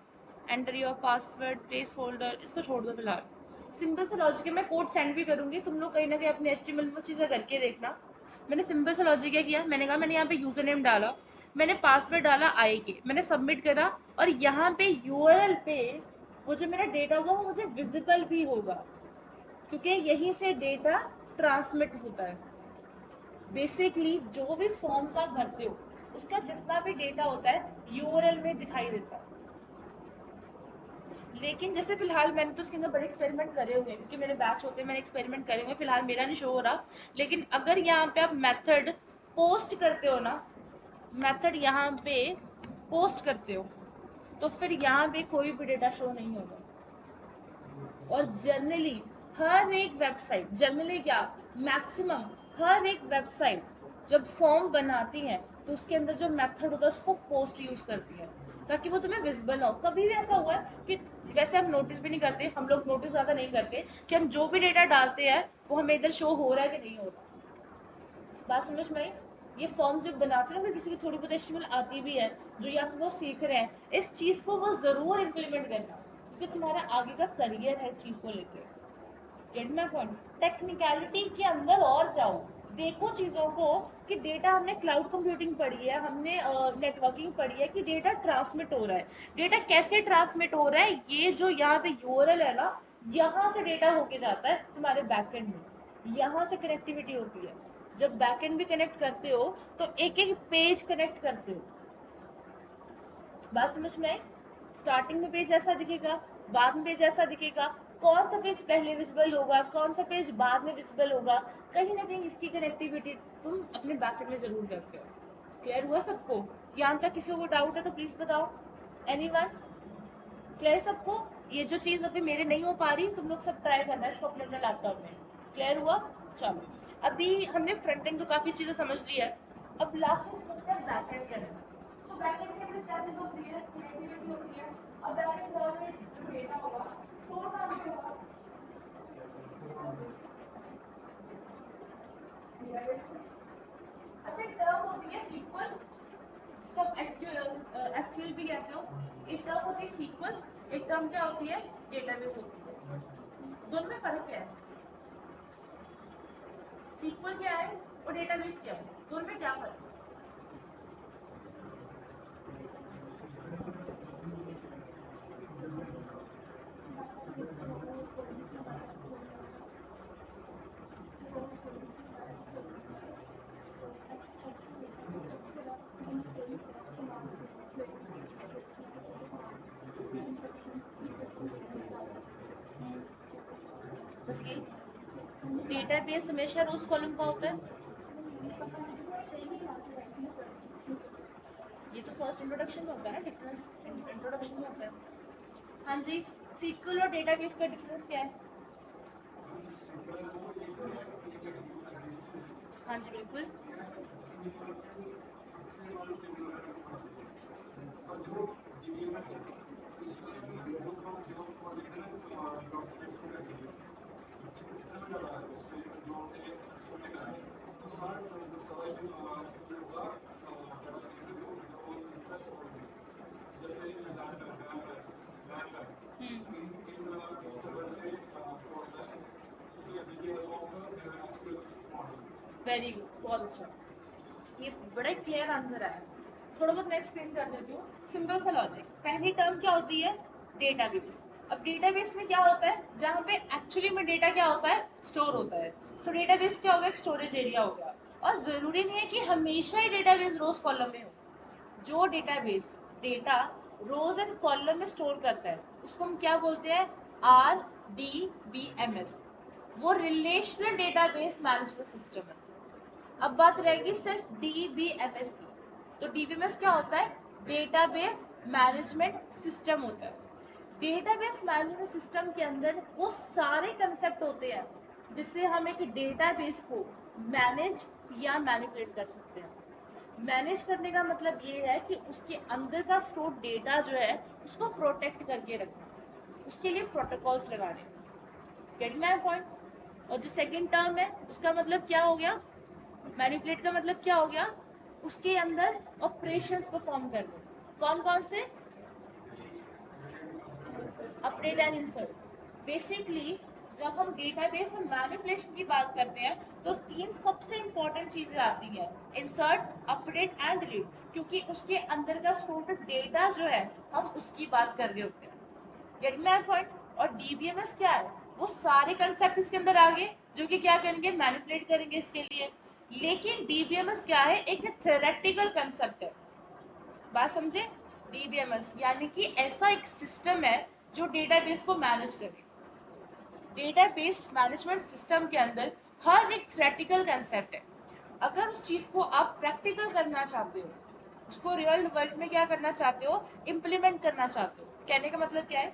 Enter your password place holder, इसको छोड़ दो फिलहाल। सिंपल सा लॉजिक है, मैं कोड सेंड भी करूंगी, तुम लोग कहीं ना कहीं अपने HTML में चीज़ें करके देखना। मैंने सिंपल सा लॉजिक क्या किया, मैंने कहा मैंने यहाँ पे यूजर नेम डाला, मैंने पासवर्ड डाला के, मैंने सबमिट करा, और यहाँ पे URL पे वो जो मेरा डेटा होगा वो मुझे विजिबल भी होगा, क्योंकि यहीं से डेटा ट्रांसमिट होता है। बेसिकली जो भी फॉर्म्स आप भरते हो उसका जितना भी डेटा होता है URL में दिखाई देता है। लेकिन जैसे फिलहाल मैंने तो इसके अंदर बड़े एक्सपेरिमेंट करे हुए हैं, क्योंकि मेरे बैच होते हैं, मैंने एक्सपेरिमेंट करे हुए हैं, फिलहाल मेरा नहीं शो हो रहा। लेकिन अगर यहाँ पे आप मेथड पोस्ट करते हो ना, मेथड यहाँ पे पोस्ट करते हो तो फिर यहाँ पे कोई भी डेटा शो नहीं होगा। और जनरली हर एक वेबसाइट, जनरली क्या, मैक्सिमम हर एक वेबसाइट जब फॉर्म बनाती है तो उसके अंदर जो मेथड होता है उसको पोस्ट यूज करती है ताकि वो तुम्हें विजिबल हो। कभी भी ऐसा हुआ है कि, वैसे हम नोटिस भी नहीं करते, हम लोग नोटिस ज़्यादा नहीं करते कि हम जो भी डेटा डालते हैं वो हमें इधर शो हो रहा है कि नहीं हो रहा। बात समझ में आई? ये फॉर्म जब बनाते हैं, अगर किसी को थोड़ी बहुत HTML आती भी है, जो या फिर वो सीख रहे हैं, इस चीज़ को वो ज़रूर इम्प्लीमेंट करना, क्योंकि तुम्हारा आगे का करियर है इस चीज़ को लेकर। Gate my point? टेक्निकलिटी के अंदर और जाओ, देखो चीज़ों को कि डेटा हमने क्लाउड कंप्यूटिंग पढ़ी है, हमने नेटवर्किंग पढ़ी है कि डेटा ट्रांसमिट हो रहा है। डेटा कैसे ट्रांसमिट हो रहा है, ये जो यहाँ पे यूआरएल है ना, यहाँ से डेटा होके जाता है तुम्हारे बैकएंड में, यहाँ से कनेक्टिविटी होती है। जब बैकएंड भी कनेक्ट करते हो तो एक एक पेज कनेक्ट करते हो। बात समझ में आई? स्टार्टिंग में पेज ऐसा दिखेगा, बाद में पेज ऐसा दिखेगा, कौन सा पेज पहले विजिबल होगा, कौन सा पेज बाद में विजिबल होगा, कहीं ना कहीं इसकी कनेक्टिविटी तुम अपने बैकएंड में जरूर करते हो। क्लियर हुआ सबको? यहाँ तक किसी को डाउट है तो प्लीज बताओ। एनीवन? क्लियर सबको? ये जो चीज अभी मेरे नहीं हो पा रही, तुम लोग सब ट्राई करना इसको अपने अपने लैपटॉप में। क्लियर हुआ? चलो, अभी हमने फ्रंट एंड तो काफी चीजें समझ ली है, अब लास्ट में समझते हैं बैक एंड के अंदर। सो बैक एंड के अंदर क्या चीज होती है? कनेक्टिविटी होती है। अब बैक एंड में जो डेटा होगा स्टोर कहाँ पे होगा? डेटाबेस में। अच्छा, एक टर्म होती है सीक्वल, जिसको आप एसक्यूएल भी कहते हो। एक टर्म होती है सीक्वल, एक टर्म क्या होती है? डेटाबेस होती है। दोनों में फर्क क्या है? सीक्वल क्या है और डेटाबेस क्या है? दोनों में क्या फर्क है? बस ये डेटाबेस हमेशा रोज कॉलम का होता है। ये तो फर्स्ट इंट्रोडक्शन में होता है ना, डिफरेंस इंट्रोडक्शन में होता है। हाँ जी, सीक्वल और डेटाबेस का डिफरेंस क्या है? हाँ जी बिल्कुल। वेरी गुड, बहुत अच्छा। ये बड़ा क्लियर आंसर आया। थोड़ा बहुत मैं एक्सप्लेन कर देती हूँ। सिंपल सा लॉजिक, पहली टर्म क्या होती है? डेटाबेस। अब डेटाबेस में क्या होता है? जहाँ पे एक्चुअली में डेटा क्या होता है? स्टोर होता है। सो डेटाबेस क्या होगा? एक स्टोरेज एरिया हो गया। और जरूरी नहीं है कि हमेशा ही डेटाबेस रोज कॉलम में हो। जो database data rows and column में स्टोर करता है उसको हम क्या बोलते हैं? RDBMS। वो रिलेशनल डेटाबेस मैनेजमेंट सिस्टम है। अब बात रहेगी सिर्फ DBMS की। तो DBMS क्या होता है? डेटाबेस मैनेजमेंट सिस्टम होता है। डेटाबेस मैनेजमेंट सिस्टम के अंदर वो सारे कंसेप्ट होते हैं जिससे हम एक डेटाबेस को मैनेज या मैनिपुलेट कर सकते हैं। मैनेज करने का मतलब ये है कि उसके अंदर का स्टोर डेटा जो है उसको प्रोटेक्ट करके रखना, उसके लिए प्रोटोकॉल्स लगाने। Gate my point? और जो सेकंड टर्म है उसका मतलब क्या हो गया? मैनिपुलेट का मतलब क्या हो गया? उसके अंदर ऑपरेशंस परफॉर्म करने। कौन कौन से? Update and insert. बेसिकली जब हम डेटाबेस में मैनिपुलेशन की बात करते हैं तो तीन सबसे इंपॉर्टेंट चीजें आती हैं: इंसर्ट, अपडेट एंड डिलीट। क्योंकि उसके अंदर का स्टोर्ड डेटा जो है हम उसकी बात कर रहे होते हैं। Gate my point? और डीबीएमएस क्या है? वो सारे कंसेप्ट इसके अंदर आ गए जो कि क्या करेंगे? मैनिपुलेट करेंगे इसके लिए। लेकिन डीबीएमएस क्या है? एक थ्योरेटिकल कंसेप्ट है। बात समझे? डीबीएमएस यानी कि ऐसा एक सिस्टम है जो डेटाबेस को मैनेज करे। डेटाबेस मैनेजमेंट सिस्टम के अंदर हर एक थ्योरेटिकल कंसेप्ट है। अगर उस चीज को आप प्रैक्टिकल करना चाहते हो, उसको रियल वर्ल्ड में क्या करना चाहते हो? इम्प्लीमेंट करना चाहते हो। कहने का मतलब क्या है?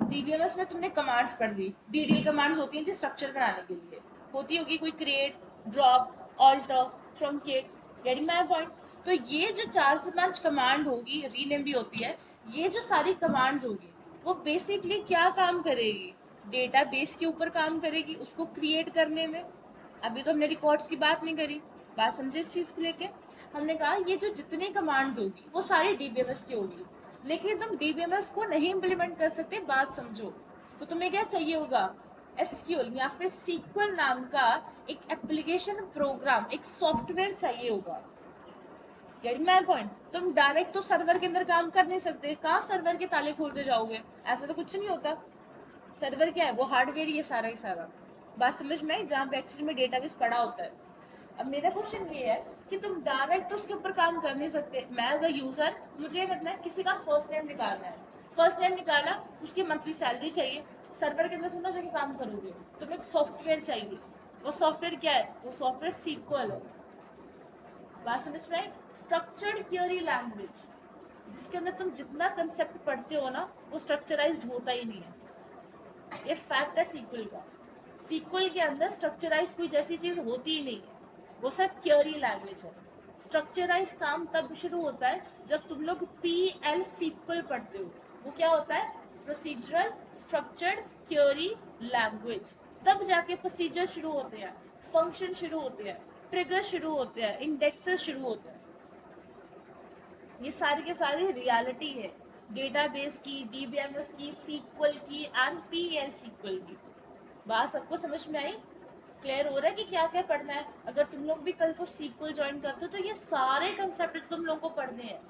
डीबीएमएस में तुमने कमांड्स पढ़ ली, डीडीए कमांड्स होती हैं जो स्ट्रक्चर बनाने के लिए होती होगी, कोई create, drop, alter, truncate. Getting my point? तो ये जो 4 से 5 कमांड होगी, रीनेम भी होती है, ये जो सारी कमांड्स होगी वो बेसिकली क्या काम करेगी? डेटाबेस के ऊपर काम करेगी, उसको क्रिएट करने में। अभी तो हमने रिकॉर्ड्स की बात नहीं करी, बात समझे इस चीज को लेके? हमने कहा ये जो जितनी कमांड्स होगी वो सारी डीबीएमएस की होगी, लेकिन तुम डीबीएमएस को नहीं इम्प्लीमेंट कर सकते। बात समझो। तो तुम्हें क्या चाहिए होगा? एसक्यूएल या फिर सीक्वल नाम का एक एप्लीकेशन प्रोग्राम, एक सॉफ्टवेयर चाहिए होगा। Getting my point? तुम डायरेक्ट तो सर्वर के अंदर काम कर नहीं सकते, कहाँ सर्वर के ताले खोलते जाओगे, ऐसा तो कुछ नहीं होता। सर्वर क्या है, वो हार्डवेयर ही है सारा ही सारा। बात समझ में आई? जहाँ पे एक्चुअली में डेटाबेस पड़ा होता है। अब मेरा क्वेश्चन ये है कि तुम डायरेक्ट तो उसके ऊपर काम कर नहीं सकते। मैं एज अ यूजर, मुझे ये करना है, किसी का फर्स्ट नेम निकालना है, फर्स्ट नेम निकाला, उसकी मंथली सैलरी चाहिए। सर्वर के अंदर थोड़ा जाके काम करोगे, तुम्हें एक सॉफ्टवेयर चाहिए। वो सॉफ्टवेयर क्या है? वो सॉफ्टवेयर सीक्वल है। बात समझ में आई? स्ट्रक्चर्ड क्वेरी लैंग्वेज, जिसके अंदर तुम जितना कंसेप्ट पढ़ते हो ना, वो स्ट्रक्चराइज्ड होता ही नहीं है। ये फैक्ट है सीक्वल का। सीक्वल के अंदर स्ट्रक्चराइज कोई जैसी चीज होती ही नहीं है, वो सिर्फ क्वेरी लैंग्वेज है। स्ट्रक्चराइज काम तब शुरू होता है जब तुम लोग PL सीक्वल पढ़ते हो। वो क्या होता है? Procedural structured query language. तब जाके प्रोसीजर शुरू होते हैं, फंक्शन शुरू होते हैं, ट्रिगर शुरू होते हैं, इंडेक्सेस शुरू होते हैं। ये सारी के सारी रियलिटी है डेटाबेस की, DBMS की, सीक्वल की एंड PL सीक्वल की। बात सबको समझ में आई? क्लियर हो रहा है कि क्या क्या पढ़ना है? अगर तुम लोग भी कल को सीक्वल ज्वाइन करते हो तो ये सारे कंसेप्ट तुम लोगों को पढ़ने हैं।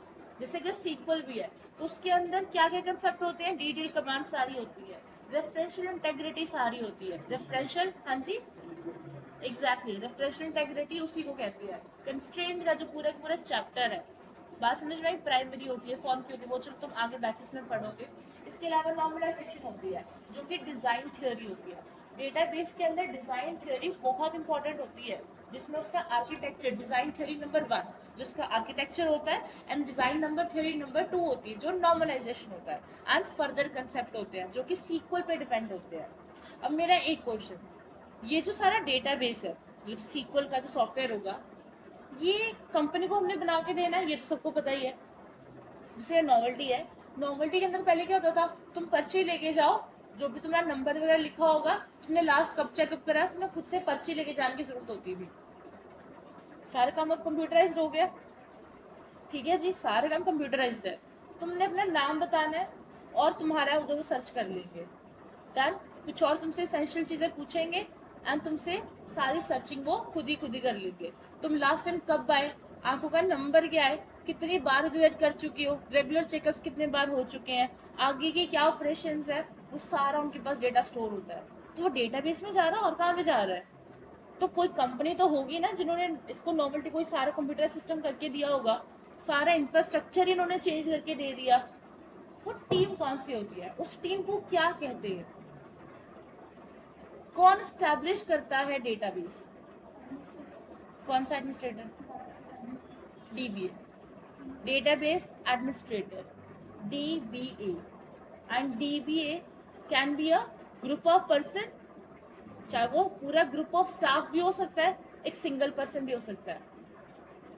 जैसे अगर सीक्वल भी है तो उसके अंदर क्या क्या कंसेप्ट होते हैं? डिटेल कमांड सारी होती है, रेफरेंशियल इंटेग्रिटी सारी होती है। रेफरेंशियल, हाँ जी, एग्जैक्टली, रेफरेंशियल इंटेग्रिटी उसी को कहते हैं। कंस्ट्रेंट का जो पूरा पूरा चैप्टर है, बात समझ में आई? प्राइमरी होती है, फॉर्म की होती है, वो चलो तुम आगे बैचेस में पढ़ोगे। इसके अलावा नॉर्मलाइजेशन होती है, जो कि डिजाइन थ्योरी होती है। डेटाबेस के अंदर डिजाइन थ्योरी बहुत इंपॉर्टेंट होती है, जिसमें उसका आर्किटेक्चर, डिजाइन थ्योरी नंबर 1 जिसका आर्किटेक्चर होता है, and design number theory number 2 होती है जो नॉर्मलाइजेशन होता है, एंड फर्दर कंसेप्ट होते हैं जो कि सीक्वल पे डिपेंड होते हैं। अब मेरा एक क्वेश्चन, ये जो सारा डेटाबेस है, मतलब सीक्वल का जो सॉफ्टवेयर होगा, ये कंपनी को हमने बना के देना है, ये तो सबको पता ही है। जैसे नॉवेल्टी है, नॉवेल्टी के अंदर पहले क्या होता था? तुम पर्ची लेके जाओ, जो भी तुम्हारा नंबर वगैरह लिखा होगा, तुमने लास्ट कब चेकअप करा, तुम्हें खुद से पर्ची लेके जाने की जरूरत होती थी। सारा काम अब कंप्यूटराइज्ड हो गया। ठीक है जी, सारे काम कंप्यूटराइज्ड है। तुमने अपना नाम बताना है और तुम्हारा उधर वो सर्च कर लेंगे, डन। कुछ और तुमसे एसेंशियल चीजें पूछेंगे एंड तुमसे सारी सर्चिंग वो खुद ही कर लेंगे। तुम लास्ट टाइम कब आए, आंखों का नंबर क्या है, कितनी बार विजिट कर चुकी हो, रेगुलर चेकअप्स कितने बार हो चुके हैं, आगे की क्या ऑपरेशन है, वो सारा उनके पास डेटा स्टोर होता है। तो वो डेटाबेस में जा रहा है और कहाँ पे जा रहा है? तो कोई कंपनी तो होगी ना जिन्होंने इसको नॉवेल्टी कोई सारा कंप्यूटर सिस्टम करके दिया होगा, सारा इंफ्रास्ट्रक्चर इन्होंने चेंज करके दे दिया। वो टीम कौन सी होती है, उस टीम को क्या कहते हैं? कौन स्टैब्लिश करता है डेटाबेस? कौन सा administrator? DBA, database administrator, DBA। And DBA can be a group of person, चाहे वो पूरा ग्रुप ऑफ स्टाफ भी हो सकता है, एक सिंगल पर्सन भी हो सकता है।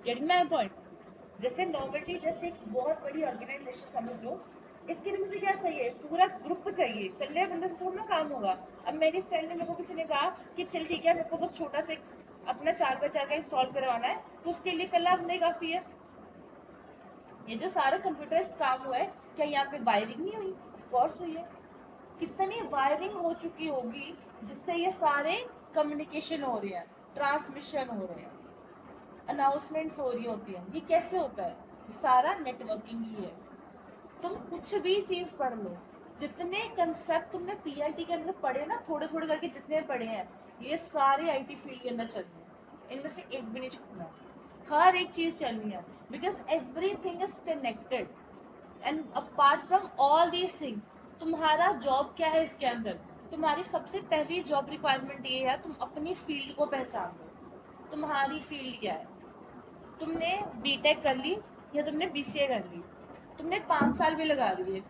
Getting my point? जैसे नॉवेल्टी जैसे एक बहुत बड़ी ऑर्गेनाइजेशन समझ लो, इसके लिए मुझे क्या चाहिए? पूरा ग्रुप चाहिए, इकल्ले बंदे से थोड़ा ना काम होगा। अब मेरी फ्रेंड ने मेरे को किसी ने कहा कि चल ठीक है, मेरे को बस छोटा सा अपना 4x4 का इंस्टॉल करवाना है, तो उसके लिए इकल्ला बंदा ही काफी है। ये जो सारा कंप्यूटर काम हुआ है, क्या यहाँ पे वायरिंग नहीं हुई? कोर्स हुई है। कितनी वायरिंग हो चुकी होगी जिससे ये सारे कम्युनिकेशन हो रहे हैं, ट्रांसमिशन हो रहे हैं, अनाउंसमेंट्स हो रही होती हैं। ये कैसे होता है? ये सारा नेटवर्किंग ही है। तुम कुछ भी चीज पढ़ लो, जितने कंसेप्ट तुमने PLT के अंदर पढ़े ना, थोड़े थोड़े करके जितने पढ़े हैं, ये सारे IT फील्ड के अंदर चल रहे हैं, इनमें से एक भी नहीं छूटना। हर एक चीज चलनी है, because everything is connected. And apart from all these thing, तुम्हारा जॉब क्या है इसके अंदर? तुम्हारी सबसे पहली जॉब रिक्वायरमेंट ये है, तुम अपनी फील्ड को पहचान लो। तुम्हारी फील्ड क्या है? तुमने BTech कर ली या तुमने BCA कर ली, तुमने 5 साल भी लगा लिए,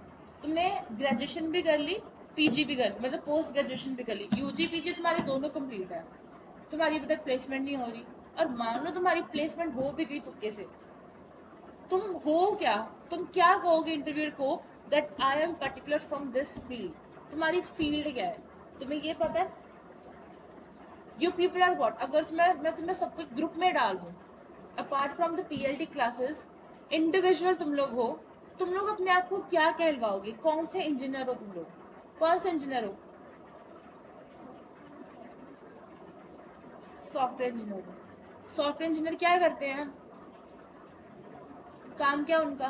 तुमने ग्रेजुएशन भी कर ली, PG भी कर, मतलब पोस्ट ग्रेजुएशन भी कर ली, UG PG तुम्हारी दोनों कंप्लीट है, तुम्हारी अभी तक प्लेसमेंट नहीं हो रही, और मान लो तुम्हारी प्लेसमेंट हो भी गई तुक्के से, तुम हो क्या? तुम क्या कहोगे इंटरव्यूअर को? That I am particular from this field. तुम्हारी फील्ड क्या है? तुम्हें ये पता है? You people are what? अगर मैं तुम्हें सबको ग्रुप में डाल दूं, apart from the PLT classes, individual तुम लोग हो, तुम लोग अपने आप को क्या कहलवाओगे? कौन से इंजीनियर हो तुम लोग? कौन से इंजीनियर हो? Software engineer. सॉफ्टवेयर इंजीनियर क्या करते हैं, काम क्या उनका?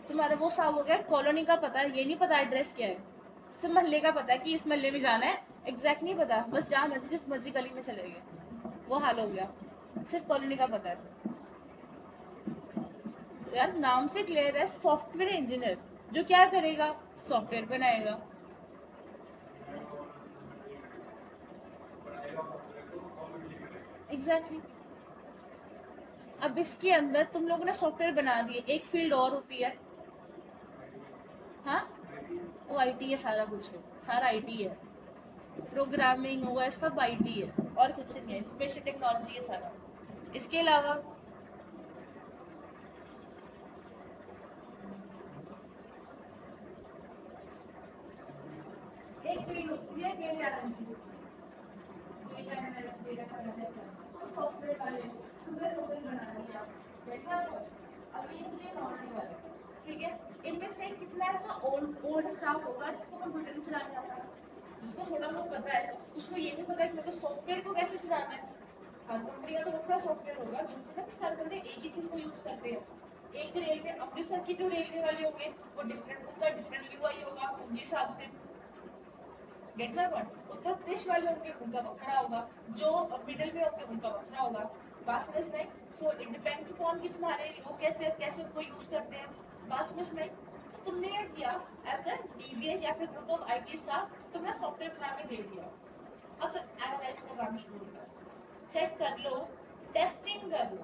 तुम्हारा वो साहब हो गया, कॉलोनी का पता है, ये नहीं पता एड्रेस क्या है, सिर्फ मोहल्ले का पता है कि इस मोहल्ले में जाना है, एग्जैक्ट नहीं पता, बस जहाँ मर्जी जिस मर्जी गली में चले गए, वो हाल हो गया, सिर्फ कॉलोनी का पता है। तो यार नाम से क्लियर है, सॉफ्टवेयर इंजीनियर जो क्या करेगा, सॉफ्टवेयर बनाएगा। Exactly exactly. अब इसके अंदर तुम लोगों ने सॉफ्टवेयर बना दिए, एक फील्ड और होती है, हाँ वो आईटी है, सारा कुछ है, सारा आईटी है, प्रोग्रामिंग हुआ है, सब आईटी है, और कुछ नहीं है, इंफॉर्मेशन टेक्नोलॉजी है सारा। इसके अलावा एक फील्ड होती है data analytics, data analytics, data analyst तो सॉफ्टवेयर वाले पूरा सॉफ्टवेयर बना दिया, देखा तो अभी इससे नॉर्मल वाला, ठीक है। इनमें से कितना ऐसा ओल्ड ओल्ड स्टाफ होगा जिसको कंप्यूटर नहीं चलाने आता, जिसको थोड़ा बहुत पता है, उसको ये भी पता है कि मेरे को सॉफ्टवेयर को कैसे चलाना है। हर कंपनी का तो बहुत सारा सॉफ्टवेयर होगा, जो ना कि सारे बंदे एक ही चीज को यूज करते हैं। एक रेलवे, अमृतसर की जो रेलवे वाले होंगे वो डिफरेंट, उनका डिफरेंट यूआई होगा उनके हिसाब से, gate my point. Uttar Pradesh वाले होंगे उनका बखरा होगा, जो मिडिल में होंगे उनका बखरा होगा, बात समझ में। सो इट डिपेंड्स अपॉन कि तुम्हारे लोग कैसे कैसे उनको यूज करते हैं, बात समझ में। तो तुमने क्या किया, एज ए डीजीए या फिर ग्रुप ऑफ आईटी स्टाफ तुमने सॉफ्टवेयर बना के दे दिया। अब एनालाइज का काम शुरू होता है, चेक कर लो, टेस्टिंग कर लो,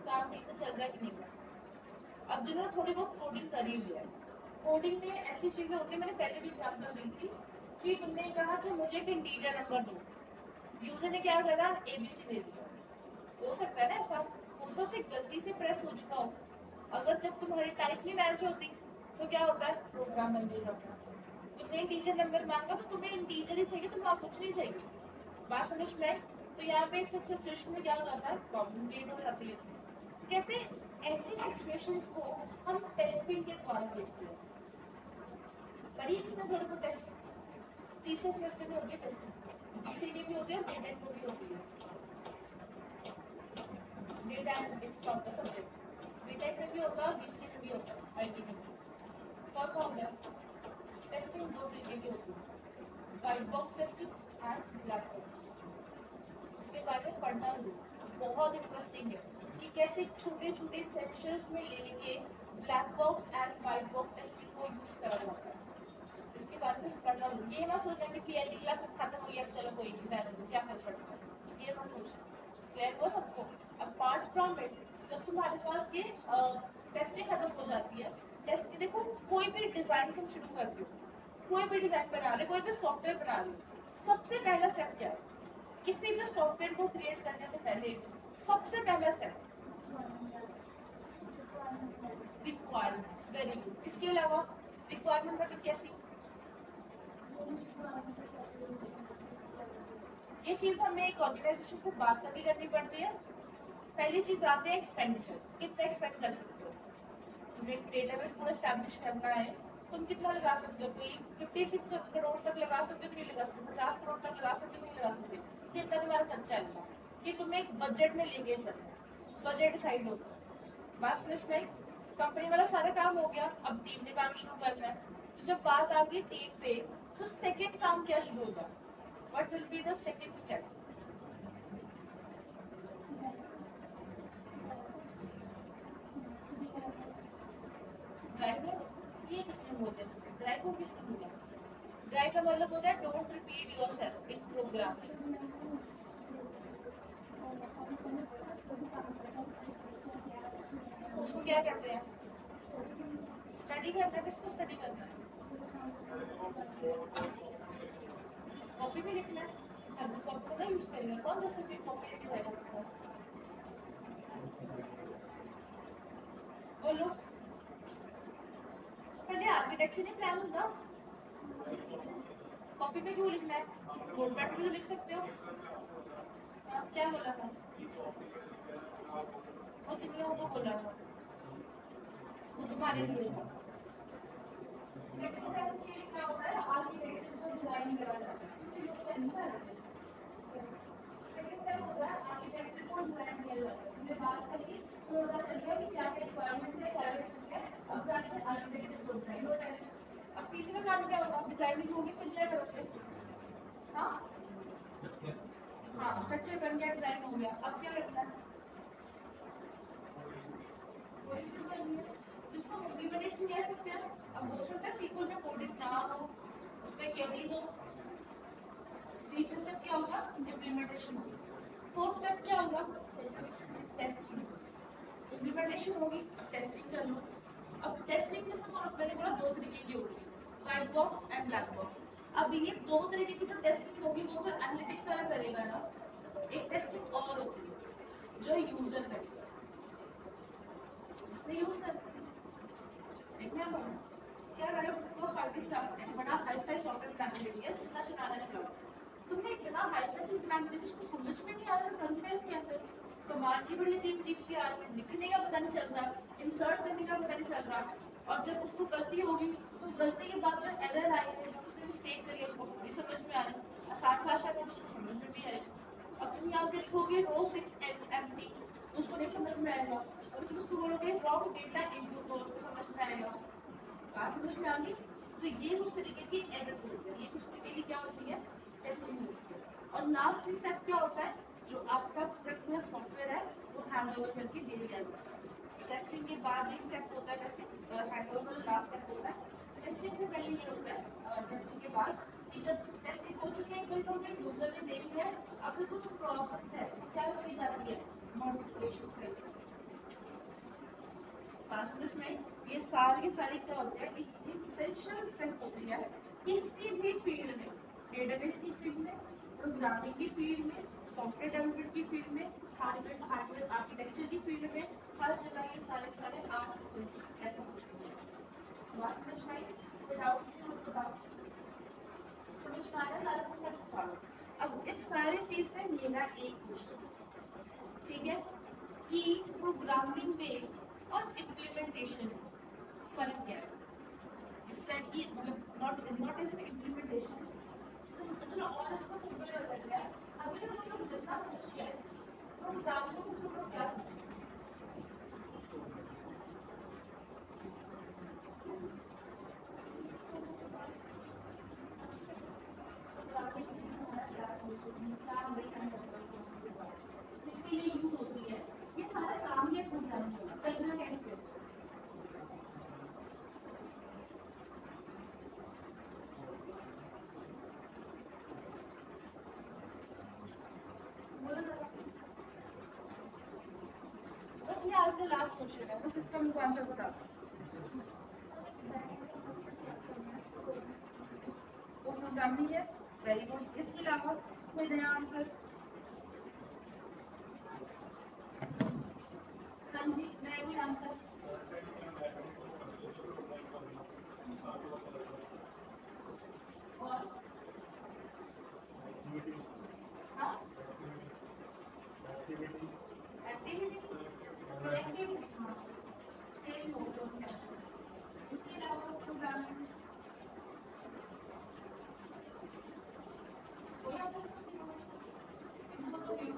काम ठीक से चल रहा है कि नहीं कर रहा। अब जिन्होंने थोड़ी बहुत कोडिंग करी हुई है, कोडिंग में ऐसी चीजें होती है, मैंने पहले भी एग्जांपल दी थी कि तुमने कहा कि मुझे एक इंटीजर नंबर दो, यूजर ने क्या करा, एबीसी दे दिया। हो सकता है ना ऐसा, उससे से गलती से प्रेस हो चुका हो, अगर जब तुम्हारी टाइप नहीं मैच होती तो क्या होता है, प्रोग्राम बंद हो जाता है। तुमने इंटीजर नंबर मांगा तो तुम्हें इंटीजर ही चाहिए, तुम्हें कुछ नहीं चाहिए, बात समझ में आई। तो यहाँ पे इस सिचुएशन में क्या हो जाता है, प्रॉब्लम क्रिएट हो जाती है। तो कहते हैं ऐसी सिचुएशंस को हम टेस्टिंग के द्वारा देखते हैं। पढ़िए किसने थोड़े को टेस्टिंग, तीसरे सेमेस्टर में होती है टेस्टिंग, इसीलिए भी होती है और डेटा में भी होती है, डेटा एनालिटिक्स का होता है सब्जेक्ट, बीटेक में भी होता है, बीसी में भी होता है, आईटी में भी। कौन सा होता है टेस्टिंग, दो तरीके की होती है, white box testing and black box testing. इसके बारे में पढ़ना जरूर, बहुत इंटरेस्टिंग है कि कैसे छोटे छोटे सेक्शंस में लेके black box and white box testing को यूज करा जाता है। इसके बारे में पढ़ना जरूर, ये मत सोचना कि पीएलडी क्लासेस खत्म हो गया चलो कोई नहीं, रहने दो क्या फर्क पड़ता है, ये मत सोचना, क्लियर हो सबको। अपार्ट फ्रॉम इट, जब तुम्हारे पास ये टेस्टिंग खत्म हो जाती है, टेस्ट देखो कोई भी डिजाइन तुम शुरू करते हो, कोई भी डिजाइन बना रहे हो, कोई भी सॉफ्टवेयर बना रहे हो, सबसे पहला स्टेप क्या है, किसी भी सॉफ्टवेयर को क्रिएट करने से पहले सबसे पहला स्टेप रिक्वायरमेंट्स, वेरी गुड। इसके अलावा रिक्वायरमेंट मतलब कैसी, ये चीज हमें एक ऑर्गेनाइजेशन से बात करके करनी पड़ती है। पहली चीज आते हैं एक्सपेंडिचर, कितना एक्सपेंड कर सकते हो, तुम्हें एक डेटाबेस को एस्टैब्लिश करना है, तुम कितना लगा सकते हो, कोई 56 करोड़ तक लगा सकते हो कि नहीं लगा सकते, 50 करोड़ तक लगा सकते हो कि नहीं लगा सकते, कितना तुम्हारा खर्चा आएगा, कि तुम्हें एक बजट में लेके चलना है, बजट डिसाइड होता है, बात समझ में आई। कंपनी वाला सारा काम हो गया, अब टीम ने काम शुरू करना है, तो जब बात आ गई टीम पे, तो सेकेंड काम क्या शुरू होगा, what will be the second step, driver, ये किसने बोल दिया तुम्हें, ड्राइवर किसने बोला, ड्राइव का मतलब होता है don't repeat yourself in programming. उसको क्या कहते हैं, स्टडी करना है, किसको स्टडी करना है, कॉपी में लिखना है, हर कोई कॉपी को ना यूज करेगा, कौन 10 रुपये कॉपी लेके जाएगा अपने पास, बोलो। पहले आर्किटेक्चर नहीं प्लान होगा, कॉपी पे क्यों लिखना है, नोटपैड पे भी तो लिख सकते हो। हाँ, क्या बोला था, वो तुम लोगों को बोला था, वो तुम्हारे लिए था, सेकंड टाइम से क्या होता है, आर्किटेक्चर को डिजाइन करा जाता है, फिर उसके अंदर सेकंड स्टेप होता है आर्किटेक्चर को डिजाइन किया जाता है। हमने बात करी तो पता चल गया कि क्या क्या रिक्वायरमेंट्स है, क्या क्या चीजें हैं। अब जाके आर्किटेक्चर को डिजाइन होता है। अब तीसरा काम क्या होगा, डिजाइनिंग होगी, फिर क्या करोगे? हाँ हाँ, स्ट्रक्चर बन गया, डिजाइन हो गया, अब क्या करना है? कोडिंग करनी है, जिसको इम्प्लीमेंटेशन कह सकते हैं। अब हो सकता है सीक्वल में कोडिंग ना हो, उसमें क्वेरीज हो। तीसरा स्टेप क्या होगा, इम्प्लीमेंटेशन होगी। फोर्थ स्टेप क्या होगा, टेस्टिंग। इम्प्लीमेंटेशन होगी, अब टेस्टिंग कर लो। अब टेस्टिंग जैसे मैंने बोला दो तरीके की होगी, white box and black box. अब ये दो तरीके की जो टेस्टिंग होगी वो तो एनालिटिक्स वाला करेगा ना, एक टेस्टिंग और होती है जो यूजर करेगा, इसने यूज कर देखना पड़ा क्या करो, तो पार्टी स्टाफ ने बड़ा हाई-फाई सॉफ्टवेयर प्लान ले लिया, जितना चलाना चलाओ। तुमने इतना हाई-फाई चीज प्लान कर दी, उसको समझ में नहीं आ रहा, करूँ मैं इसके अंदर। कमांड की बड़ी अजीब सी आ रही है, लिखने का पता नहीं चल रहा, इंसर्ट करने का पता नहीं चल रहा। और जब उसको गलती होगी तो गलती के बाद जो एरर आई है, जो उसने मिस्टेक करी है, उसको भी समझ में आ रही। आसान भाषा में तो उसको समझ में भी आएगी। अब तुम यहाँ पे लिखोगे रो 6x empty, तो उसको नहीं समझ में आएगा। अगर तुम उसको बोलोगे wrong data input, तो उसको समझ में आएगा। बात समझ में आ गई? तो ये कुछ तरीके की एरर्स होती है, ये कुछ तरीके की क्या होती है, टेस्टिंग होती है। और लास्ट स्टेप क्या होता है, जो आपका पर्टिकुलर सॉफ्टवेयर है वो हैंड ओवर करके दे दिया जाता है। टेस्टिंग के बाद एक स्टेप होता है, वैसे हैंड ओवर लास्ट स्टेप होता है। टेस्टिंग से पहले ये होता है, टेस्टिंग के बाद कि जब टेस्टिंग हो चुकी है, कोई कंप्लीट यूजर ने देख लिया, अगर कुछ प्रॉब्लम्स है तो क्या करी जाती है, मॉडिफिकेशन करी जाती है। समझ में ये सारे के सारे क्या होते हैं, एक इसेंशियल स्टेप होती है किसी भी फील्ड में, डेटाबेस की फील्ड में, प्रोग्रामिंग की फील्ड में, सॉफ्टवेयर डेवलपमेंट की फील्ड में, हार्डवेयर आर्किटेक्चर की फील्ड में, हर जगह ये सारे सारे 8 इसेंशियल स्टेप होते हैं। बात समझ में आई? कोई डाउट किसी को बताओ, समझ में आया सारा कंसेप्ट? चलो अब इस सारी चीज से मेरा एक क्वेश्चन, ठीक है, कि प्रोग्रामिंग में और इम्प्लीमेंटेशन फर्क क्या है? इट्स लाइक कि मतलब नॉट इज इम्प्लीमेंटेशन, चलो और इसको सिंपल हो जाता है। अभी तक हम लोग जितना समझ गए प्रोग्रामिंग से हम लोग क्या समझे, प्रोग्रामिंग से हमारा क्या समझे, क्या अंडरस्टैंड करते हैं, किसके लिए यूज होती है, ये सारा काम है प्रोग्रामिंग का, करना कैसे होता है। बोलो जरा, बस ये आज से लास्ट क्वेश्चन है, बस इसका मुझे आंसर बता दो। वो प्रोग्रामिंग है, वेरी गुड। इसके अलावा कोई नया आंसर? हाँ जी, नया कोई आंसर? और हाँ, एक्टिविटी, फिर एक्टिविटी, हाँ सेम हो गया। इसके अलावा प्रोग्रामिंग कोई आंसर नहीं हो, इनको तो भी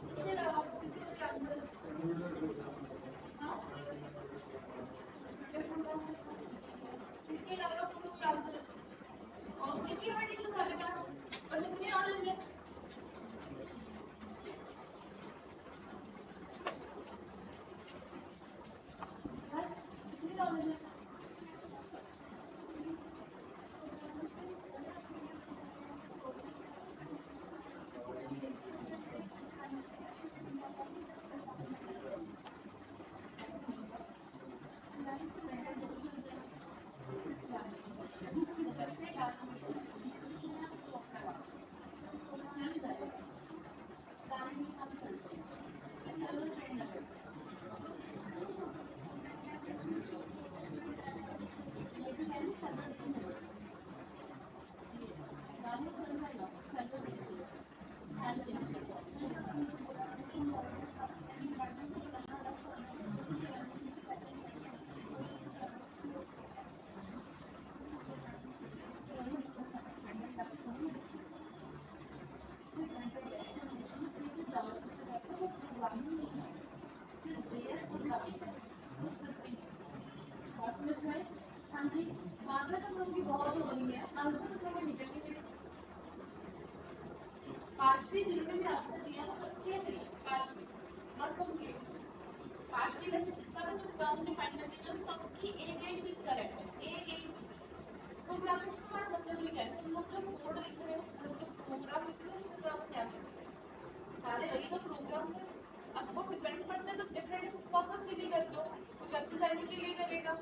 इसके अलावा किसी को भी आंसर? हाँ, इसके अलावा किसी को भी आंसर? और कोई भी नहीं है तुम्हारे पास, बस इतनी नॉलेज है? बस इतनी नॉलेज है? काम है, इंस्टीट्यूशन है तो अपना काम चल जाएगा, स्टार्टिंग में काम चलते हैं, सर्विस ट्रेंड लगेगा, ये भी है सर्वर ट्रेंड गाने चल जाएगा, सर्वर ट्रेंड हाँ जी, बातें तो लोग की बहुत हो रही है, आंसर तो लोग निकल के पार्शली जितने भी आंसर दिया वो सब कैसे पार्शली नॉट कंप्लीट पार्शली वैसे जितना भी जो टर्म डिफाइन करती है जो सबकी एक एक चीज करेक्ट है एक एक चीज प्रोग्रामिंग से हमारा मतलब भी क्या है तुम लोग जो कोड लिख रहे हो जो प्रोग्राम लिख रहे हो इससे तो क्या है सारे वही तो प्रोग्राम से अब वो डिपेंड करता है तो डिफरेंट पर्पस के लिए करते हो कोई वेब डिजाइनिंग के लिए करेगा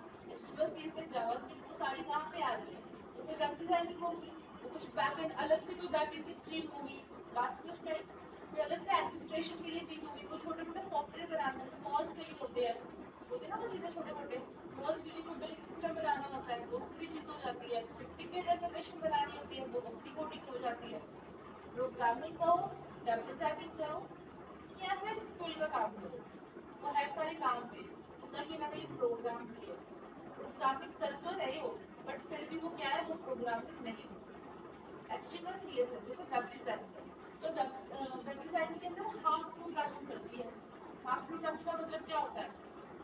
बस ये से जावास्क्रिप्ट तो सारी कहाँ पे आ रही है तो फिर वेब डिजाइनिंग होगी तो कुछ बैकएंड अलग से कोई बैकएंड की स्ट्रीम होगी बात उसमें फिर अलग से एडमिनिस्ट्रेशन के लिए चीज होगी कुछ छोटे मोटे सॉफ्टवेयर बनाने स्मॉल स्केल होते हैं होते ना वो चीजें छोटे मोटे स्मॉल स्केल को बिलिंग सिस्टम बनाना होता है वो पूरी चीज हो जाती है टिकट रिजर्वेशन बनानी होती है वो अपनी कोडिंग हो जाती है प्रोग्रामिंग करो वेब डिजाइनिंग करो या फिर स्कूल का काम करो वो हर सारे काम पे तो कहीं ना कहीं प्रोग्राम भी है प्रोग्रामिंग कर तो रहे हो बट फिर भी वो क्या है वो प्रोग्रामिंग नहीं है HTML CSS जैसे वेब डिजाइनिंग है तो वेब डिजाइनिंग के अंदर हाफ प्रोग्रामिंग चलती है हाफ प्रोग्रामिंग का मतलब क्या होता है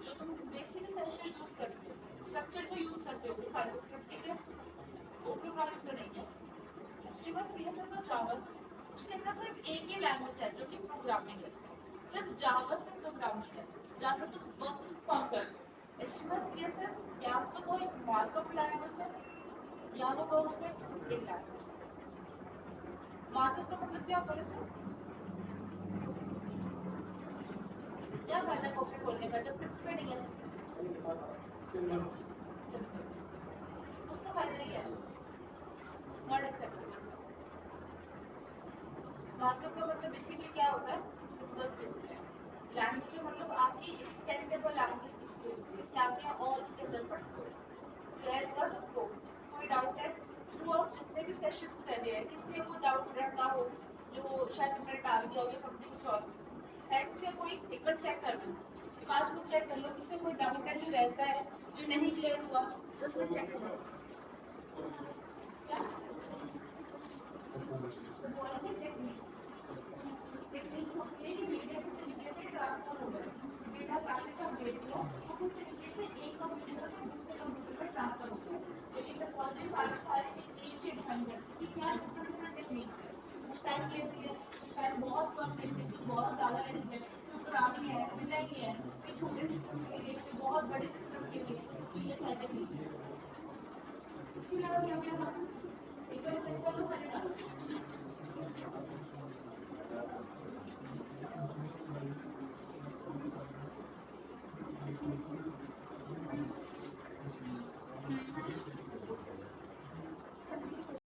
जो तुम बेसिक एसेंशियल यूज करते हो स्ट्रक्चर को यूज करते हो सारे स्क्रिप्ट के वो प्रोग्रामिंग तो नहीं है HTML CSS और जावास्क्रिप्ट उसके अंदर सिर्फ एक ही लैंग्वेज है जो कि प्रोग्रामिंग है सिर्फ जावास्क्रिप्ट प्रोग्रामिंग है जहाँ पर तुम वर्क परफॉर्म करते हो HTML CSS या तो वो एक मार्कअप लैंग्वेज है या वो कहो उसमें स्क्रिप्टिंग लैंग्वेज मार्कअप का मतलब क्या होता है सर क्या फायदा कॉपी खोलने का जब टिप्स पे नहीं है उसका फायदा क्या है नॉट एक्सेप्टेबल मार्कअप का मतलब बेसिकली क्या होता है सिंपल से लैंग्वेज का मतलब आपकी एक्सटेंडेबल लैंग्वेज सीखनी होती है क्या क्या और इसके अंदर पढ़ते हो क्लियर हुआ सबको कोई डाउट है थ्रू आउट जितने भी सेशन करे हैं किसी को डाउट रहता हो जो शायद तुमने डाल दिया हो या समथिंग कुछ और है किसी को कोई एक बार चेक कर लो पासबुक चेक कर लो किसी को कोई डाउट है जो रहता है जो नहीं क्लियर हुआ जस्ट में चेक कर लो क्या टेक्निक्स टेक्निक्स होती है कि मीडिया किस तरीके से ट्रांसफर हो रहा है डेटा पैकेट का अपडेट लो वो किस तरीके से एक कंप्यूटर से दूसरे कंप्यूटर पर ट्रांसफर होता है लेकिन टेक्नोलॉजी सारे सारे टेक्निक्स ही डिफाइन करती है कि क्या डिफरेंट डिफरेंट टेक्निक्स है कुछ टाइम लेती है कुछ टाइम बहुत कम लेती है कुछ बहुत ज़्यादा लेती है कुछ पुरानी है कुछ नई है कुछ छोटे सिस्टम के लिए कुछ बहुत बड़े सिस्टम के लिए तो ये सारे टेक्निक्स है इसके अलावा क्या क्या था एक बार चेक करो सारे डाउट्स